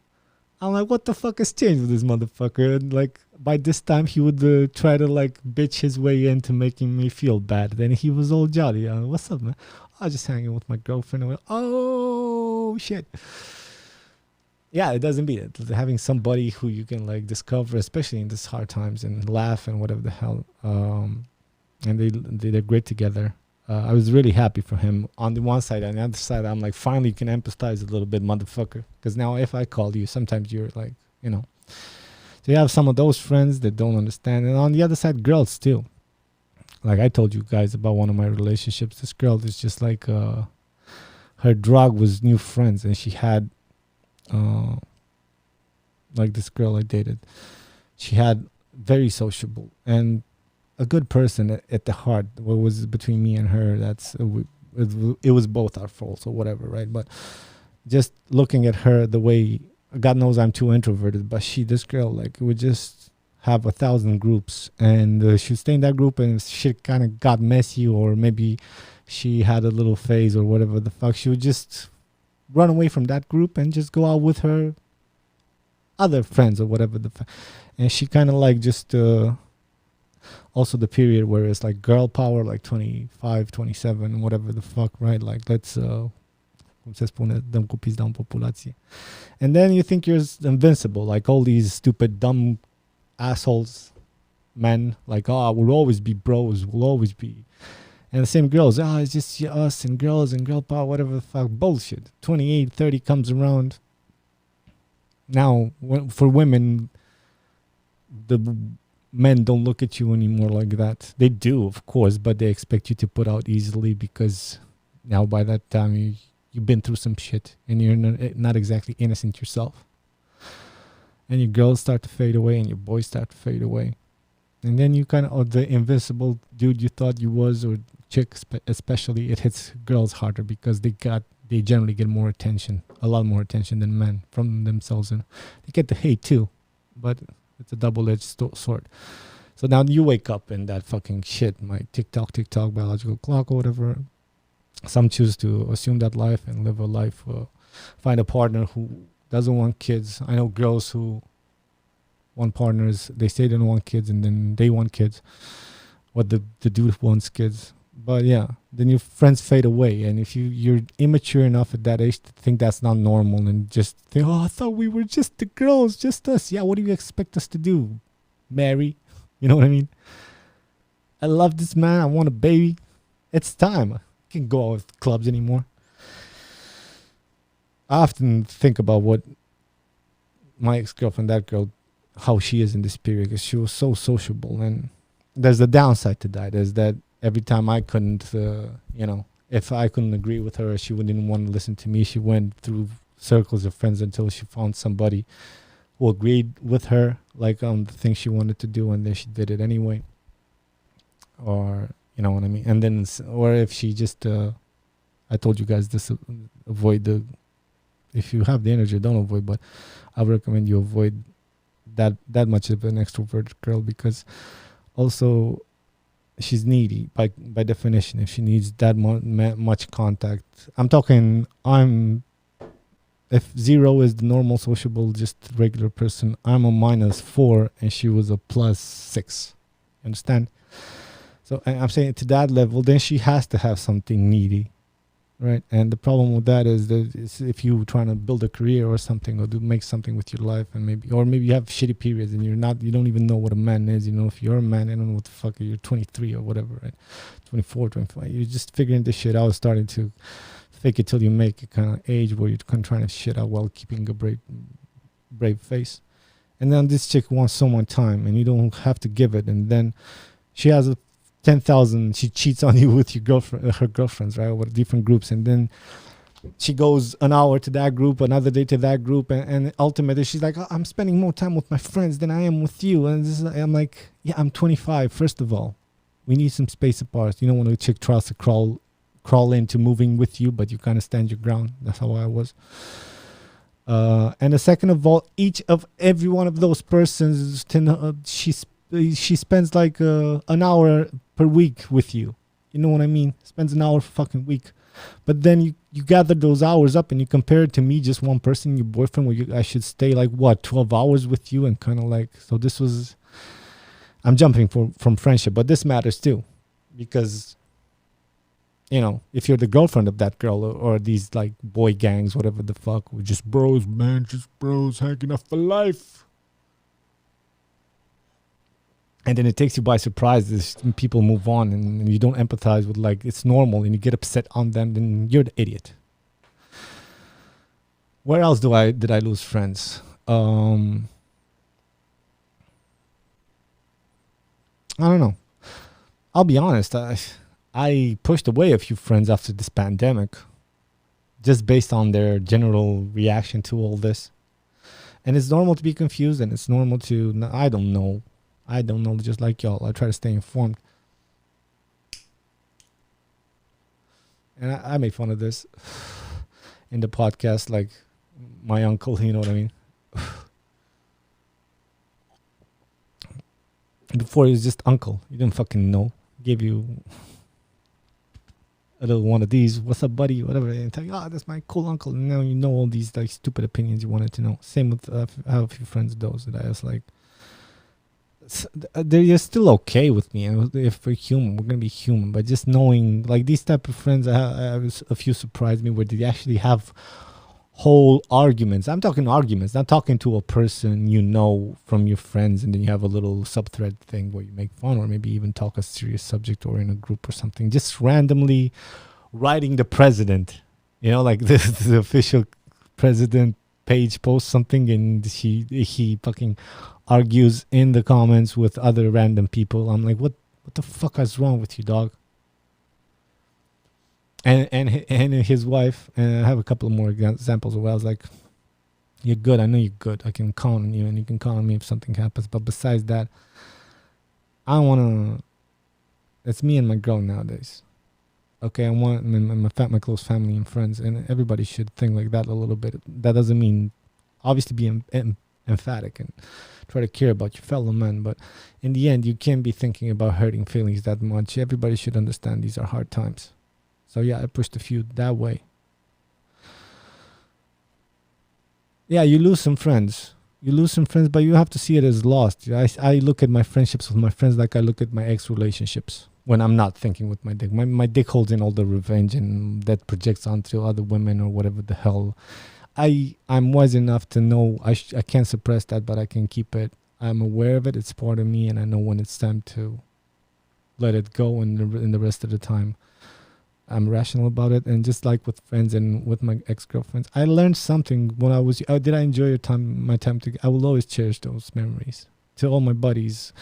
I'm like, what the fuck has changed with this motherfucker? And like by this time he would try to like bitch his way into making me feel bad. Then he was all jolly. What's up, man? I was just hanging with my girlfriend. I went, oh shit. Yeah, it doesn't beat it. Having somebody who you can like discover, especially in these hard times, and laugh and whatever the hell. And they're great together. I was really happy for him on the one side. On the other side, I'm like, finally you can empathize a little bit, motherfucker. Because now if I call you, sometimes you're like, you know. So you have some of those friends that don't understand. And on the other side, girls too. Like I told you guys about one of my relationships. This girl is just like, her drug was new friends. And she had, like this girl I dated. She had very sociable and a good person at the heart. What was between me and her, that's it was both our faults or whatever, right? But just looking at her, the way, God knows I'm too introverted, but this girl, like, would just have 1,000 groups, and she'd stay in that group, and shit kind of got messy, or maybe she had a little phase or whatever the fuck. She would just run away from that group and just go out with her other friends or whatever the fuck. And she kind of like just also the period where it's like girl power, like 25, 27, whatever the fuck, right? Like, let's cum se spune, dăm cu pizda în populație. And then you think you're invincible, like all these stupid dumb assholes men, like, oh, we'll always be bros, we'll always be. And the same girls, it's just us and girls and girl power, whatever the fuck. Bullshit. 28, 30 comes around. Now, for women, the men don't look at you anymore like that. They do, of course, but they expect you to put out easily, because now by that time you've been through some shit and you're not exactly innocent yourself. And your girls start to fade away and your boys start to fade away. And then you kind of, the invincible dude you thought you was, or chick especially, it hits girls harder because they generally get more attention, a lot more attention than men from themselves. And they get the hate too, but it's a double-edged sword. So now you wake up in that fucking shit, my TikTok, biological clock or whatever. Some choose to assume that life and live a life, find a partner who doesn't want kids. I know girls who want partners, they say they don't want kids and then they want kids. What the dude wants kids. But yeah, then your friends fade away. And if you're immature enough at that age to think that's not normal and just think, oh, I thought we were just the girls, just us. Yeah, what do you expect us to do? Marry? You know what I mean? I love this man. I want a baby. It's time. I can't go out with clubs anymore. I often think about what my ex-girlfriend, that girl, how she is in this period, because she was so sociable. And there's a downside to that. Is that every time I couldn't, if I couldn't agree with her, she wouldn't want to listen to me. She went through circles of friends until she found somebody who agreed with her, like on the thing she wanted to do, and then she did it anyway. Or, you know what I mean? And then, or if she just, I told you guys this, avoid if you have the energy, don't avoid, but I recommend you avoid that much of an extrovert girl, because also she's needy by definition. If she needs that much contact, I'm talking, if 0 is the normal sociable, just regular person, I'm a -4 and she was a +6. You understand? So I'm saying to that level, then she has to have something needy, right? And the problem with that is that if you're trying to build a career or something, or make something with your life, and maybe you have shitty periods and you don't even know what a man is. You know, if you're a man, I don't know what the fuck, you're 23 or whatever, right? 24, 25. You're just figuring this shit out, starting to fake it till you make it kind of age where you're kind of trying to shit out while keeping a brave face. And then this chick wants someone time, and you don't have to give it. And then she has a 10,000, she cheats on you with your girlfriend, her girlfriends, right? With different groups. And then she goes an hour to that group, another day to that group. And ultimately she's like, oh, I'm spending more time with my friends than I am with you. And I'm like, yeah, I'm 25. First of all, we need some space apart. You know, when a chick tries to crawl into moving with you, but you kind of stand your ground. That's how I was. And the second of all, every one of those persons, she spends like an hour per week with you. You know what I mean? Spends an hour fucking week. But then you gather those hours up and you compare it to me, just one person, your boyfriend, where I should stay like, 12 hours with you, and kind of like, so this was, I'm jumping from friendship, but this matters too. Because, you know, if you're the girlfriend of that girl, or these like boy gangs, whatever the fuck, we're just bros, man, just bros, hanging out for life. And then it takes you by surprise as people move on, and you don't empathize with, like, it's normal, and you get upset on them, then you're the idiot. Where else did I lose friends? I don't know. I'll be honest. I pushed away a few friends after this pandemic, just based on their general reaction to all this. And it's normal to be confused, and it's normal to, I don't know, just like y'all. I try to stay informed. And I made fun of this in the podcast, like my uncle, you know what I mean? Before he was just uncle. You didn't fucking know. Gave you a little one of these, what's up, buddy, whatever, and tell you, that's my cool uncle. And now you know all these like stupid opinions you wanted to know. Same with I have a few friends of those that I was like, they're still okay with me, and if we're human, we're gonna be human. But just knowing, like, these type of friends, I have a few surprised me where they actually have whole arguments. I'm talking arguments, not talking to a person you know from your friends, and then you have a little subthread thing where you make fun, or maybe even talk a serious subject, or in a group or something. Just randomly writing the president, you know, like the official president page posts something, and he fucking argues in the comments with other random people. I'm like, what the fuck is wrong with you, dog? And his wife, and I have a couple of more examples where I was like, you're good, I know you're good, I can count on you, and you can count on me if something happens. But besides that, I don't want to, it's me and my girl nowadays. Okay, I want my close family and friends, and everybody should think like that a little bit. That doesn't mean, obviously, be emphatic and Try to care about your fellow man, but in the end, you can't be thinking about hurting feelings that much. Everybody should understand these are hard times. So yeah, I pushed a few that way. Yeah, you lose some friends. You lose some friends, but you have to see it as lost. I look at my friendships with my friends like I look at my ex relationships when I'm not thinking with my dick. My dick holds in all the revenge and that projects onto other women or whatever the hell. I'm wise enough to know I can't suppress that, but I can keep it. I'm aware of it. It's part of me, and I know when it's time to let it go. And in the rest of the time, I'm rational about it. And just like with friends and with my ex-girlfriends, I learned something when I was. Did I enjoy my time together? I will always cherish those memories. To all my buddies,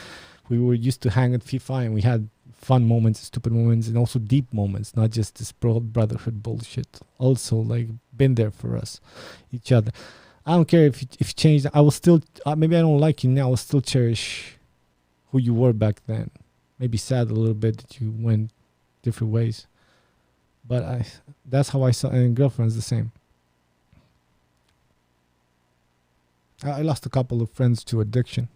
we were used to hang at FIFA, and we had fun moments, stupid moments, and also deep moments. Not just this brotherhood bullshit. Also, like, been there for us, each other. I don't care if you change. I will still. Maybe I don't like you now. I will still cherish who you were back then. Maybe sad a little bit that you went different ways. But that's how I saw, and girlfriends the same. I lost a couple of friends to addiction.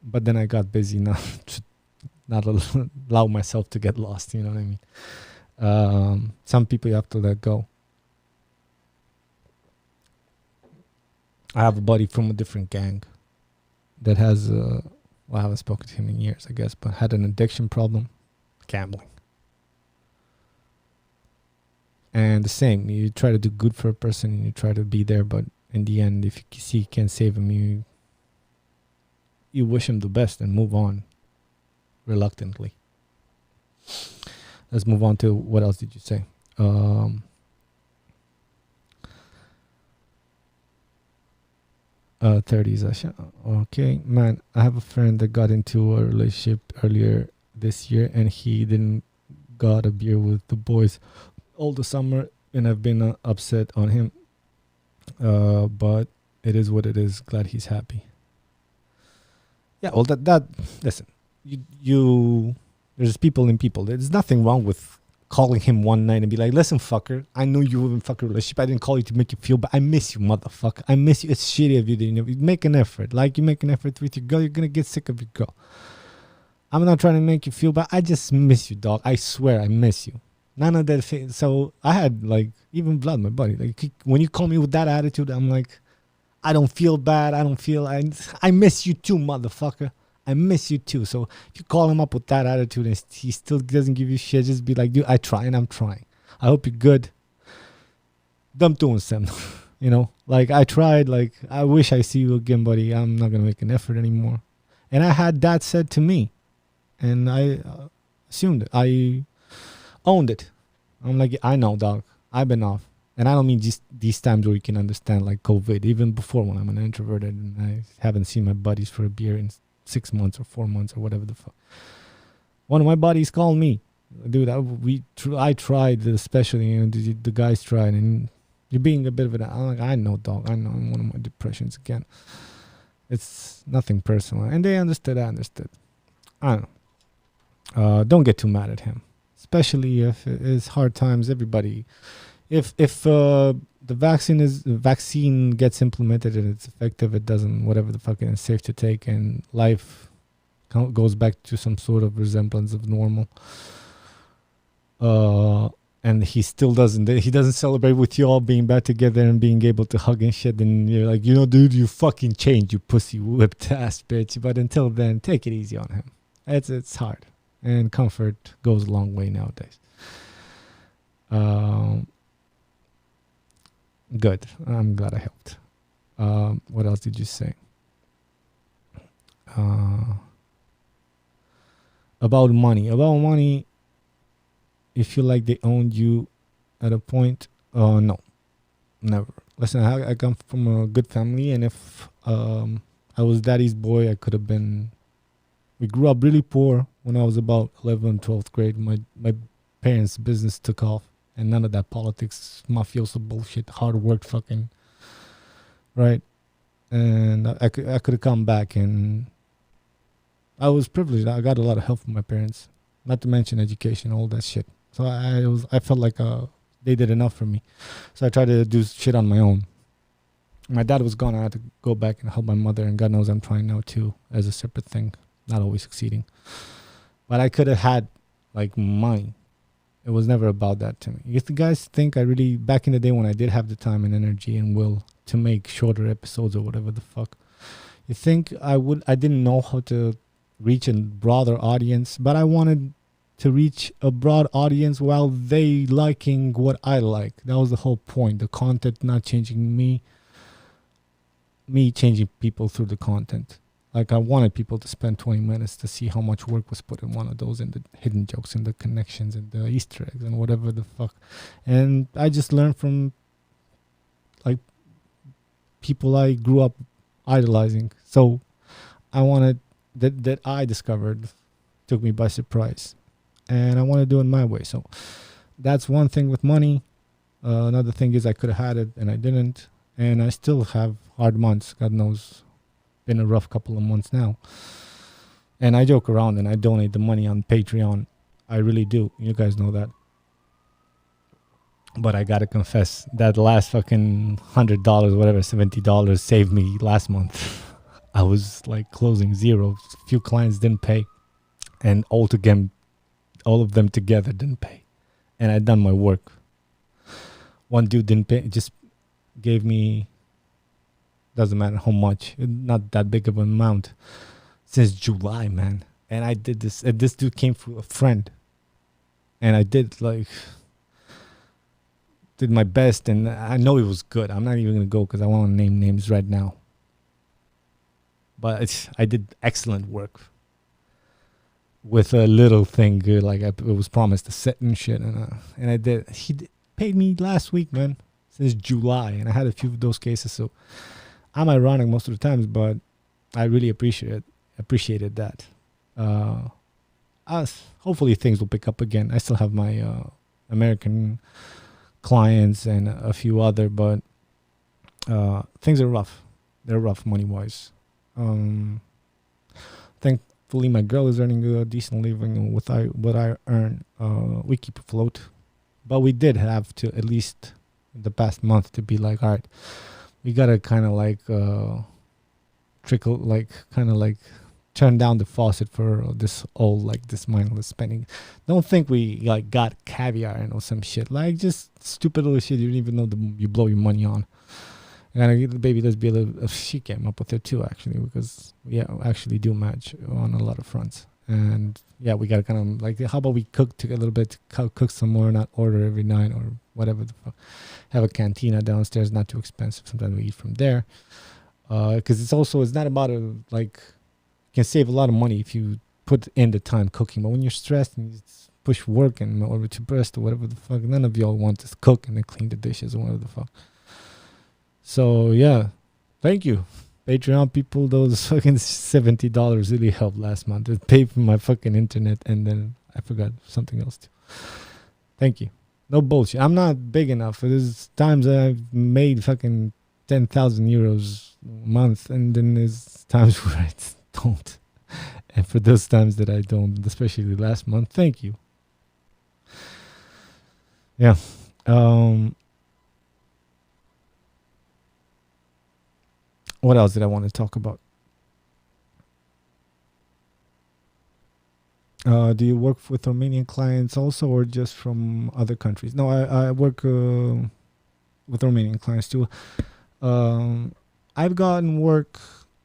But then I got busy not to not allow myself to get lost, you know what I mean? Some people you have to let go. I have a buddy from a different gang that has, well, I haven't spoken to him in years, I guess, but had an addiction problem, gambling. And the same, you try to do good for a person and you try to be there, but in the end, if you see you can't save him, you wish him the best and move on reluctantly. Let's move on to what else did you say? 30s. Okay, man, I have a friend that got into a relationship earlier this year and he didn't got a beer with the boys all the summer, and I've been upset on him. But it is what it is. Glad he's happy. Yeah, well, that listen, you there's people in people. There's nothing wrong with calling him one night and be like, listen, fucker, I know you were in a fucking relationship. I didn't call you to make you feel bad. I miss you, motherfucker. I miss you. It's shitty of you. You make an effort. Like you make an effort with your girl, you're going to get sick of your girl. I'm not trying to make you feel bad. I just miss you, dog. I swear I miss you. None of that. So I had, like, even Blood, my buddy. Like, when you call me with that attitude, I'm like, I don't feel bad. I miss you too, motherfucker. I miss you too. So if you call him up with that attitude and he still doesn't give you shit, just be like, dude, I try and I'm trying. I hope you're good. Dump doing something. You know, like I tried, like I wish I see you again, buddy. I'm not going to make an effort anymore. And I had that said to me and I assumed it. I owned it. I'm like, I know, dog. I've been off. And I don't mean just these times where you can understand, like COVID, even before when I'm an introverted and I haven't seen my buddies for a beer in 6 months or 4 months or whatever the fuck. One of my buddies called me, dude. I tried, especially, you know, the guys tried, and you're being a bit of an. I'm like, I know, dog. I know. I'm one of my depressions again. It's nothing personal, and they understood. I understood. I don't know. Don't get too mad at him, especially if it's hard times. Everybody, if the vaccine gets implemented and it's effective, it doesn't, whatever the fucking is safe to take, and life goes back to some sort of resemblance of normal. And he still doesn't celebrate with you all being back together and being able to hug and shit. And you're like, you know, dude, you fucking changed, you pussy whipped ass bitch. But until then, take it easy on him. It's hard, and comfort goes a long way nowadays. Good. I'm glad I helped. What else did you say? About money. If you feel like they owned you at a point, no, never. Listen, I come from a good family, and if I was daddy's boy, I could have been. We grew up really poor when I was about 11th, 12th grade. My parents' business took off. And none of that politics, mafioso bullshit, hard work fucking, right? And I could have come back, and I was privileged. I got a lot of help from my parents, not to mention education, all that shit. So I felt like they did enough for me. So I tried to do shit on my own. My dad was gone. I had to go back and help my mother, and God knows I'm trying now too, as a separate thing. Not always succeeding, but I could have had like money. It was never about that to me. If the guys think I really, back in the day when I did have the time and energy and will to make shorter episodes or whatever the fuck, you think I didn't know how to reach a broader audience, but I wanted to reach a broad audience while they liking what I like. That was the whole point. The content not changing me changing people through the content. Like I wanted people to spend 20 minutes to see how much work was put in one of those, and the hidden jokes and the connections and the Easter eggs and whatever the fuck. And I just learned from like people I grew up idolizing. So I wanted that I discovered, took me by surprise, and I want to do it my way. So that's one thing with money. Another thing is I could have had it and I didn't, and I still have hard months. God knows, been a rough couple of months now. And I joke around and I donate the money on Patreon. I really do. You guys know that. But I gotta confess that last fucking $100, whatever, $70 saved me last month. I was like closing zero. Few clients didn't pay, and all of them together didn't pay. And I done my work. One dude didn't pay, just gave me, doesn't matter how much, not that big of an amount, since July, man. And I did this, and this dude came through a friend, and I did my best, and I know it was good. I'm not even gonna go because I want to name names right now, but I did excellent work with a little thing, like it was promised a set and shit, and I did. Paid me last week, man, since July, and I had a few of those cases, so I'm ironic most of the times, but I really appreciated that. Hopefully things will pick up again. I still have my American clients and a few other, but things are rough. They're rough money wise. Thankfully, my girl is earning a decent living with what I earn. We keep afloat, but we did have to, at least the past month, to be like, all right, we gotta kind of like trickle, like kind of like turn down the faucet for this this mindless spending. Don't think we like got caviar and or some shit, like just stupid little shit you don't even know you blow your money on. And baby, let's be a little. She came up with it too, actually, because we actually do match on a lot of fronts. And yeah, we gotta kind of like, how about we cook a little bit, cook some more, not order every night or whatever the fuck. Have a cantina downstairs, not too expensive. Sometimes we eat from there, because it's not about like, you can save a lot of money if you put in the time cooking. But when you're stressed and you push work and or to breast or whatever the fuck, none of y'all want to cook and then clean the dishes or whatever the fuck. So yeah, thank you, Patreon people. Those fucking $70 really helped last month. It paid for my fucking internet, and then I forgot something else too. Thank you. No bullshit. I'm not big enough. There's times I've made fucking 10,000 euros a month, and then there's times where I don't. And for those times that I don't, especially last month, thank you. Yeah. What else did I want to talk about? Do you work with Romanian clients also, or just from other countries? No, I work with Romanian clients too. I've gotten work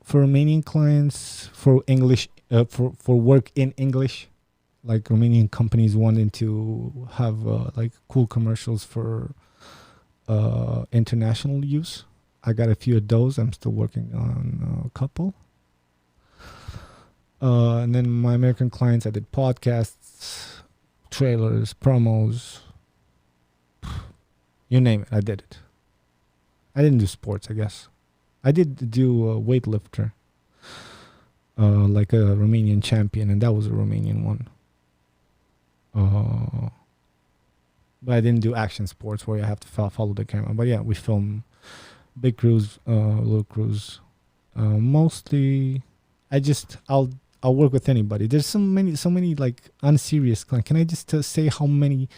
for Romanian clients for English, for work in English, like Romanian companies wanting to have like cool commercials for international use. I got a few of those. I'm still working on a couple. And then my American clients, I did podcasts, trailers, promos, you name it, I did it. I didn't do sports, I guess. I did do a weightlifter, like a Romanian champion, and that was a Romanian one. But I didn't do action sports where you have to follow the camera. But yeah, we film big crews, little crews. Mostly, I'll work with anybody. There's so many like unserious clients. Can I just say how many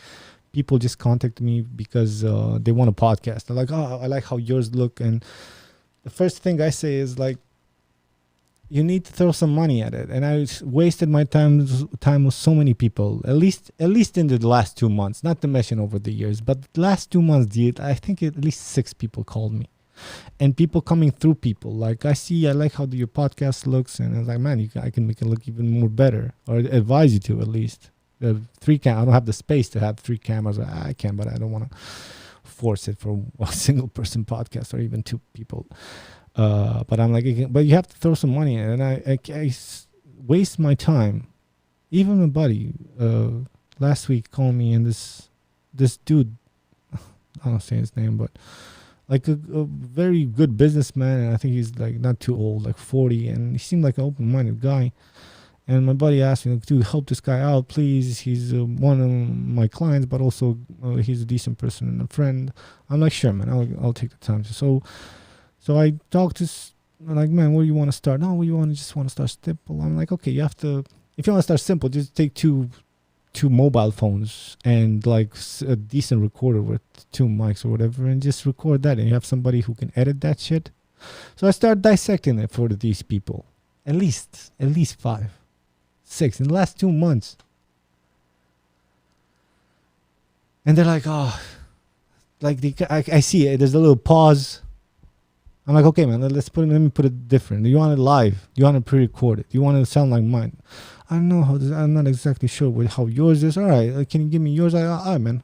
people just contact me because they want a podcast? They're like, oh, I like how yours look, and the first thing I say is like, you need to throw some money at it. And I wasted my time with so many people, at least in the last 2 months, not to mention over the years, but the last 2 months, dude, I think at least 6 people called me. And people coming through people. Like, I like how your podcast looks. And I was like, man, I can make it look even more better, or advise you to at least. 3 I don't have the space to have 3 cameras. I can, but I don't want to force it for a single person podcast or even 2 people. But I'm like, but you have to throw some money in it. And I waste my time. Even my buddy last week called me, and this dude, I don't say his name, but like a very good businessman, and I think he's like not too old, like 40, and he seemed like an open-minded guy. And my buddy asked me, like, dude, help this guy out, please. He's one of my clients, but also he's a decent person and a friend. I'm like, sure, man, I'll take the time. So I talked to, like, man, where do you want to start? No, we just want to start simple. I'm like, okay, if you want to start simple, just take two mobile phones and like a decent recorder with 2 mics or whatever, and just record that. And you have somebody who can edit that shit. So I start dissecting it for these people. At least 5, 6 in the last 2 months. And they're like, oh, like I see it. There's a little pause. I'm like, okay, man, let me put it different. Do you want it live? Do you want it pre-recorded? Do you want it to sound like mine? I don't know I'm not exactly sure how yours is. All right, can you give me yours? All right, man.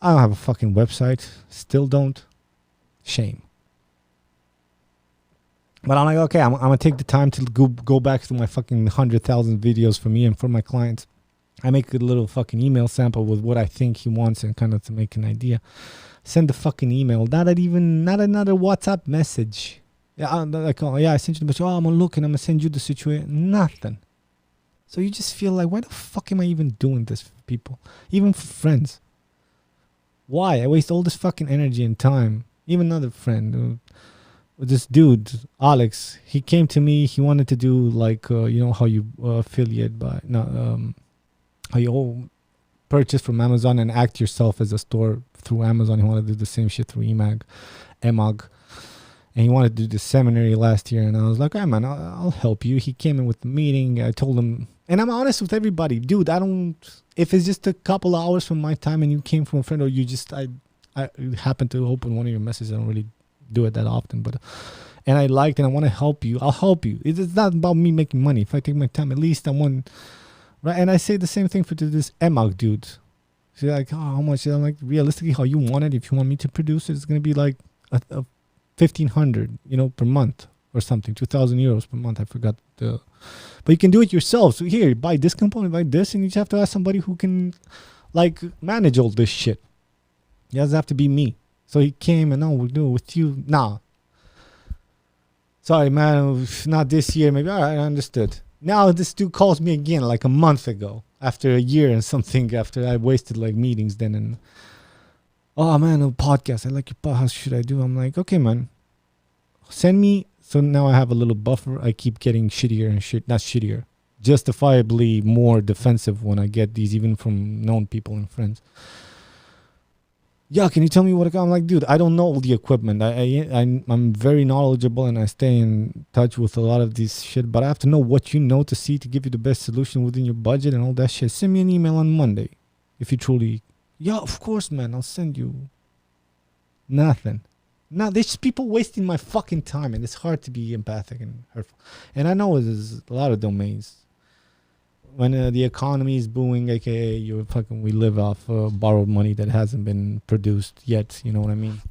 I don't have a fucking website. Still don't. Shame. But I'm like, okay, I'm going to take the time to go back to my fucking 100,000 videos for me and for my clients. I make a little fucking email sample with what I think he wants and kind of to make an idea. Send the fucking email. Not another WhatsApp message. Yeah, I sent you the message. Oh, I'm gonna look and I'm gonna send you the situation. Nothing. So you just feel like, why the fuck am I even doing this for people? Even for friends. Why? I waste all this fucking energy and time. Even another friend, this dude, Alex, he came to me. He wanted to do like, you know how you affiliate how you all purchase from Amazon and act yourself as a store through Amazon. He wanted to do the same shit through EMAG. And he wanted to do the seminary last year. And I was like, hey, man, I'll help you. He came in with the meeting. I told him, and I'm honest with everybody. Dude, if it's just a couple hours from my time and you came from a friend, or you just, I happened to open one of your messages. I don't really do it that often, and I liked and I want to help you. I'll help you. It's not about me making money. If I take my time, at least I want, right? And I say the same thing for this EMAG dude. She's like, oh, how much? I'm like, realistically, how you want it. If you want me to produce it, it's going to be like a 1,500, per month or something, 2,000 euros per month. I forgot but you can do it yourself. So here, buy this component, buy this, and you just have to ask somebody who can like manage all this shit. It doesn't have to be me. So he came and, no, we'll do it with you. Nah. Sorry, man, not this year. Maybe. All right, I understood. Now this dude calls me again like a month ago, after a year and something, after I wasted like meetings then. And, oh, man, a podcast. I like your podcast. How should I do? I'm like, okay, man, send me. So now I have a little buffer. I keep getting shittier and shit. Not shittier. Justifiably more defensive when I get these, even from known people and friends. Yeah, can you tell me what I got? I'm like, dude, I don't know all the equipment. I'm very knowledgeable and I stay in touch with a lot of this shit, but I have to know what you know to give you the best solution within your budget and all that shit. Send me an email on Monday if you truly. Yeah, of course, man. I'll send you. Nothing. No, there's just people wasting my fucking time, and it's hard to be empathic and hurtful. And I know there's a lot of domains. When the economy is booming, aka we live off borrowed money that hasn't been produced yet. You know what I mean?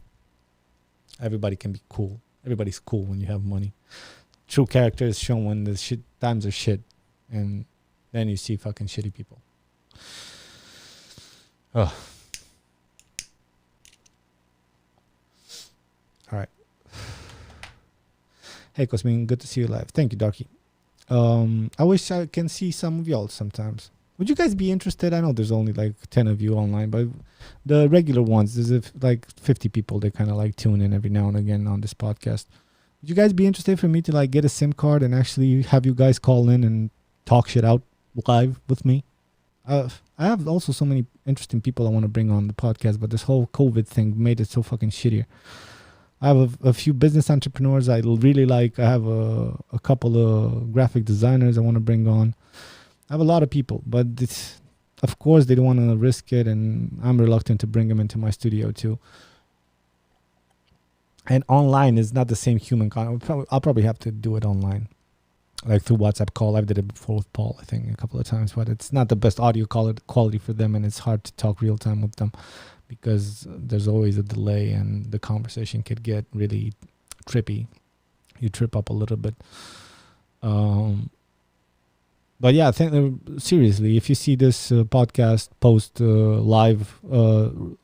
Everybody can be cool. Everybody's cool when you have money. True character is shown when the shit times are shit, and then you see fucking shitty people. Oh. All right. Hey, Cosmin, good to see you live. Thank you, Darky. I wish I can see some of y'all sometimes. Would you guys be interested? I know there's only like 10 of you online, but the regular ones, there's like 50 people that kind of like tune in every now and again on this podcast. Would you guys be interested for me to like get a SIM card and actually have you guys call in and talk shit out live with me? I have also so many interesting people I want to bring on the podcast, but this whole COVID thing made it so fucking shittier. I have a few business entrepreneurs I really like. I have a couple of graphic designers I want to bring on. I have a lot of people, but of course they don't want to risk it, and I'm reluctant to bring them into my studio too. And online is not the same human contact. I'll probably have to do it online, like through WhatsApp call. I've did it before with Paul, I think, a couple of times, but it's not the best audio quality for them, and it's hard to talk real time with them because there's always a delay, and the conversation could get really trippy. You trip up a little bit. But yeah, seriously, if you see this podcast post live,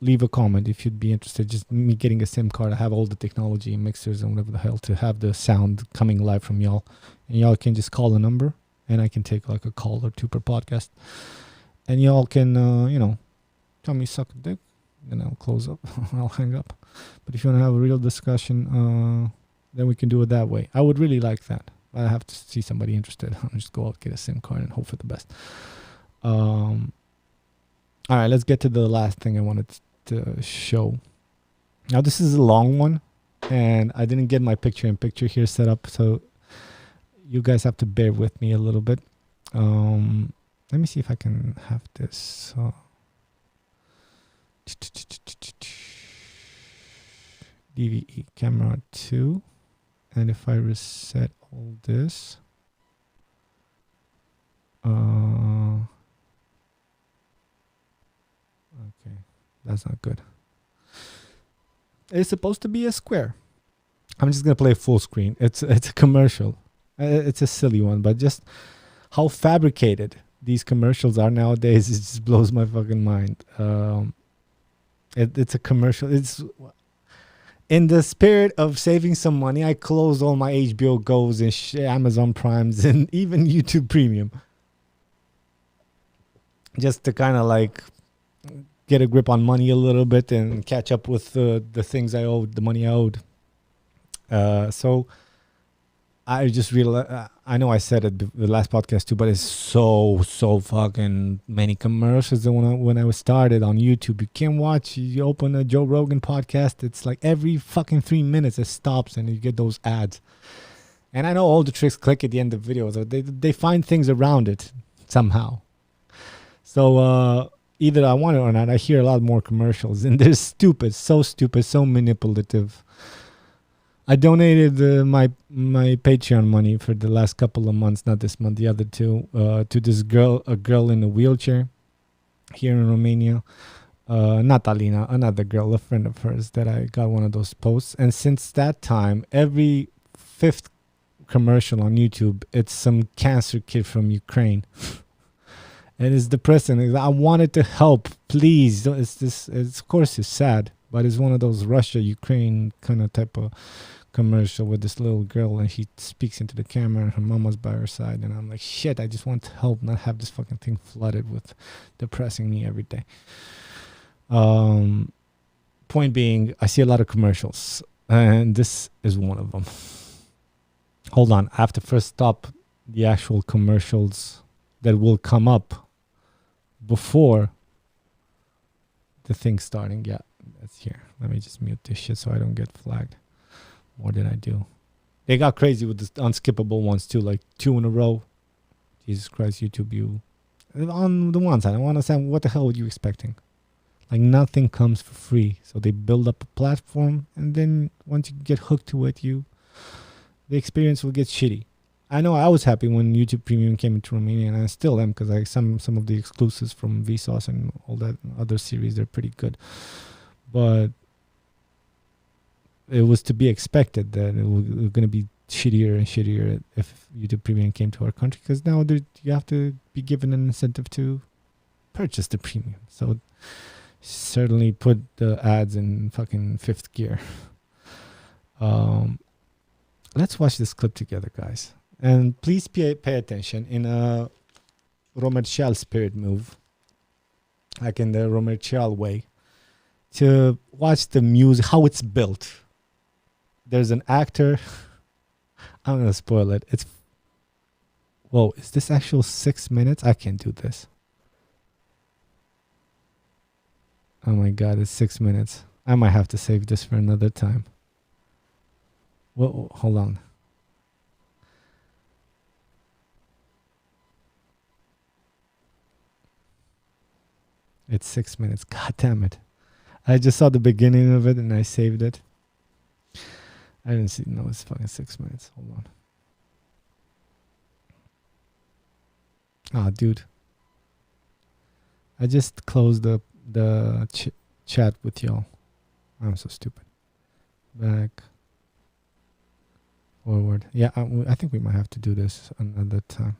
leave a comment if you'd be interested. Just me getting a SIM card. I have all the technology, mixers and whatever the hell to have the sound coming live from y'all. And y'all can just call the number, and I can take like a call or two per podcast. And y'all can, tell me suck a dick, and I'll close up. I'll hang up. But if you want to have a real discussion, then we can do it that way. I would really like that. I have to see somebody interested. I'll just go out, get a SIM card, and hope for the best. All right, let's get to the last thing I wanted to show. Now, this is a long one, and I didn't get my picture-in-picture here set up, so you guys have to bear with me a little bit. Let me see if I can have this. DVE camera 2. And if I reset all this, okay, that's not good. It's supposed to be a square. I'm just gonna play full screen. It's a commercial. It's a silly one, but just how fabricated these commercials are nowadays, it just blows my fucking mind. It's a commercial. It's in the spirit of saving some money, I closed all my HBO Go's and Amazon Primes and even YouTube Premium, just to kind of like get a grip on money a little bit and catch up with the things I owed, the money I owed. So I just realized, I know I said it the last podcast too, but it's so fucking many commercials. When I was started on YouTube, you can't watch. You open a Joe Rogan podcast, it's like every fucking 3 minutes it stops and you get those ads. And I know all the tricks click at the end of videos. Or they find things around it somehow. So either I want it or not, I hear a lot more commercials, and they're stupid, so manipulative. I donated my Patreon money for the last couple of months, not this month, the other two, to this girl, a girl in a wheelchair here in Romania. Not Alina, another girl, a friend of hers that I got one of those posts. And since that time, every fifth commercial on YouTube, it's some cancer kid from Ukraine. And it's depressing. I wanted to help, please. It's of course it's sad, but it's one of those Russia-Ukraine kind of type of commercial with this little girl, and she speaks into the camera and her mama's by her side, and I'm like, shit, I just want to help, not have this fucking thing flooded with depressing me every day. Point being, I see a lot of commercials, and this is one of them. Hold on, I have to first stop the actual commercials that will come up before the thing starting. Yeah, that's here. Let me just mute this shit so I don't get flagged more than I do. They got crazy with the unskippable ones too, like 2 in a row. Jesus Christ, YouTube, you. On the one side, I want to say, what the hell were you expecting? Like, nothing comes for free. So they build up a platform, and then once you get hooked to it, the experience will get shitty. I know I was happy when YouTube Premium came into Romania, and I still am, because some of the exclusives from Vsauce and all that other series, they're pretty good. But it was to be expected that it was going to be shittier and shittier if YouTube Premium came to our country, because now you have to be given an incentive to purchase the premium. So certainly put the ads in fucking 5th gear. Let's watch this clip together, guys. And please pay attention in a ROMERCIAL spirit move, like in the ROMERCIAL way, to watch the music, how it's built. There's an actor. I'm going to spoil it. Whoa, is this actual 6 minutes? I can't do this. Oh my God, it's 6 minutes. I might have to save this for another time. Well, hold on. It's 6 minutes. God damn it. I just saw the beginning of it and I saved it. I didn't see. No, it's fucking 6 minutes. Hold on. Ah, dude. I just closed the chat with y'all. I'm so stupid. Back. Forward. Yeah, I think we might have to do this another time.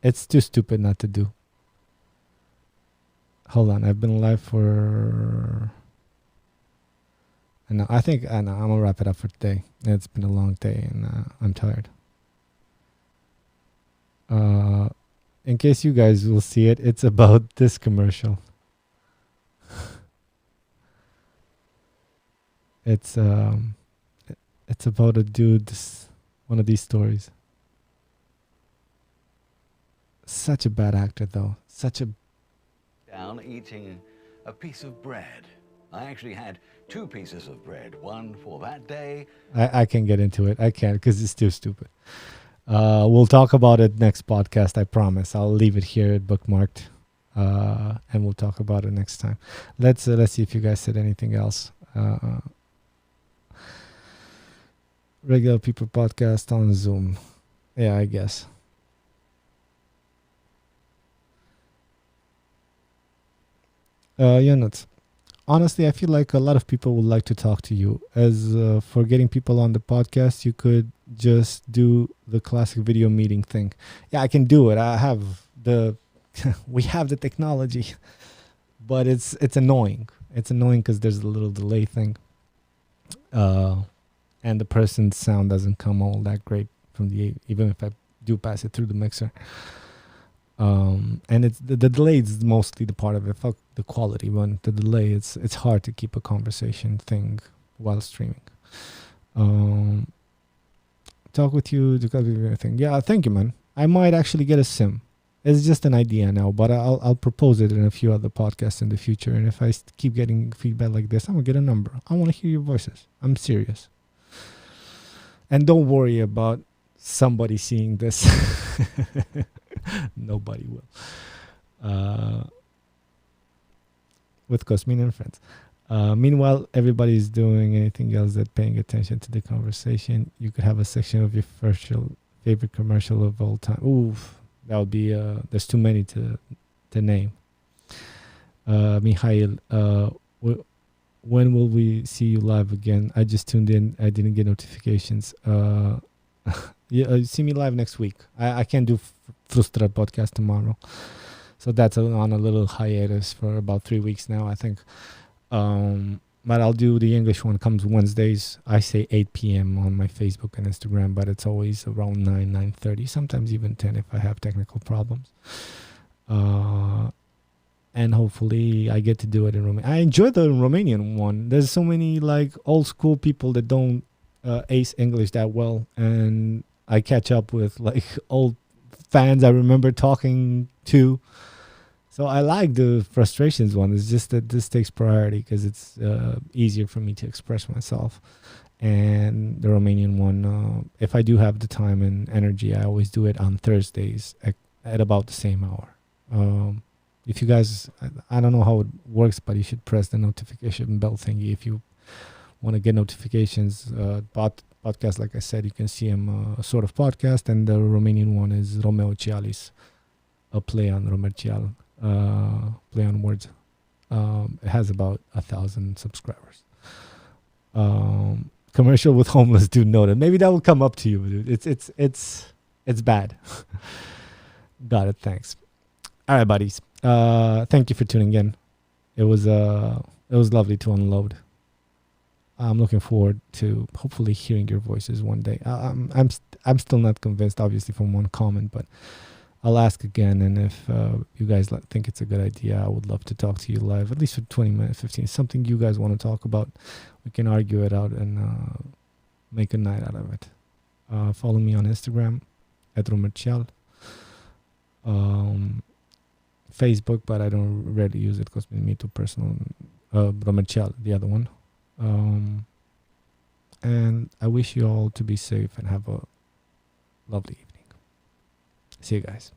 It's too stupid not to do. Hold on. I've been live for... And I think I'm going to wrap it up for today. It's been a long day and I'm tired. In case you guys will see it, it's about this commercial. It's about a dude, one of these stories. Such a bad actor, though. Such a... Down eating a piece of bread. I actually had 2 pieces of bread, one for that day. I can't get into it. I can't because it's too stupid. We'll talk about it next podcast, I promise. I'll leave it here bookmarked. And we'll talk about it next time. Let's see if you guys said anything else. Regular People podcast on Zoom. Yeah, I guess. Units. Honestly, I feel like a lot of people would like to talk to you. As for getting people on the podcast, you could just do the classic video meeting thing. Yeah, I can do it. I have the... we have the technology. But it's annoying. It's annoying because there's a little delay thing. And the person's sound doesn't come all that great from the... Even if I do pass it through the mixer. And it's the delay is mostly the part of it. Fuck the quality, but the delay, it's hard to keep a conversation thing while streaming. Talk with you to everything. Yeah, thank you, man. I might actually get a sim. It's just an idea now, but I'll propose it in a few other podcasts in the future. And if I keep getting feedback like this, I'm gonna get a number. I want to hear your voices. I'm serious. And don't worry about somebody seeing this. Nobody will. With Cosmin and friends. Meanwhile, everybody's doing anything else that paying attention to the conversation. You could have a section of your favorite commercial of all time. Oof, that would be. There's too many to name. Mikhail, when will we see you live again? I just tuned in. I didn't get notifications. Yeah, see me live next week. I can't do Frustra podcast tomorrow. So that's on a little hiatus for about 3 weeks now, I think. But I'll do the English one. Comes Wednesdays. I say 8 p.m. on my Facebook and Instagram, but it's always around 9:30, sometimes even 10 if I have technical problems. And hopefully I get to do it in Romania. I enjoy the Romanian one. There's so many like old school people that don't ace English that well, and I catch up with like old fans I remember talking to. So I like the frustrations one. It's just that this takes priority because it's easier for me to express myself. And the Romanian one, if I do have the time and energy, I always do it on Thursdays at about the same hour. If you guys, I don't know how it works, but you should press the notification bell thingy if you want to get notifications. Podcast, like I said, you can see them sort of podcast, and the Romanian one is ROMERCIAL, a play on ROMERCIAL, play on words. It has about 1,000 subscribers. Commercial with homeless dude noted. Maybe that will come up to you, dude. It's bad. Got it. Thanks. All right, buddies. Thank you for tuning in. It was lovely to unload. I'm looking forward to hopefully hearing your voices one day. I'm still not convinced, obviously, from one comment, but I'll ask again. And if you guys think it's a good idea, I would love to talk to you live, at least for 20 minutes, 15. Something you guys want to talk about, we can argue it out and make a night out of it. Follow me on Instagram at ROMERCIAL. Facebook, but I don't rarely use it because we meet too personal. ROMERCIAL, the other one. And I wish you all to be safe and have a lovely evening. See you guys.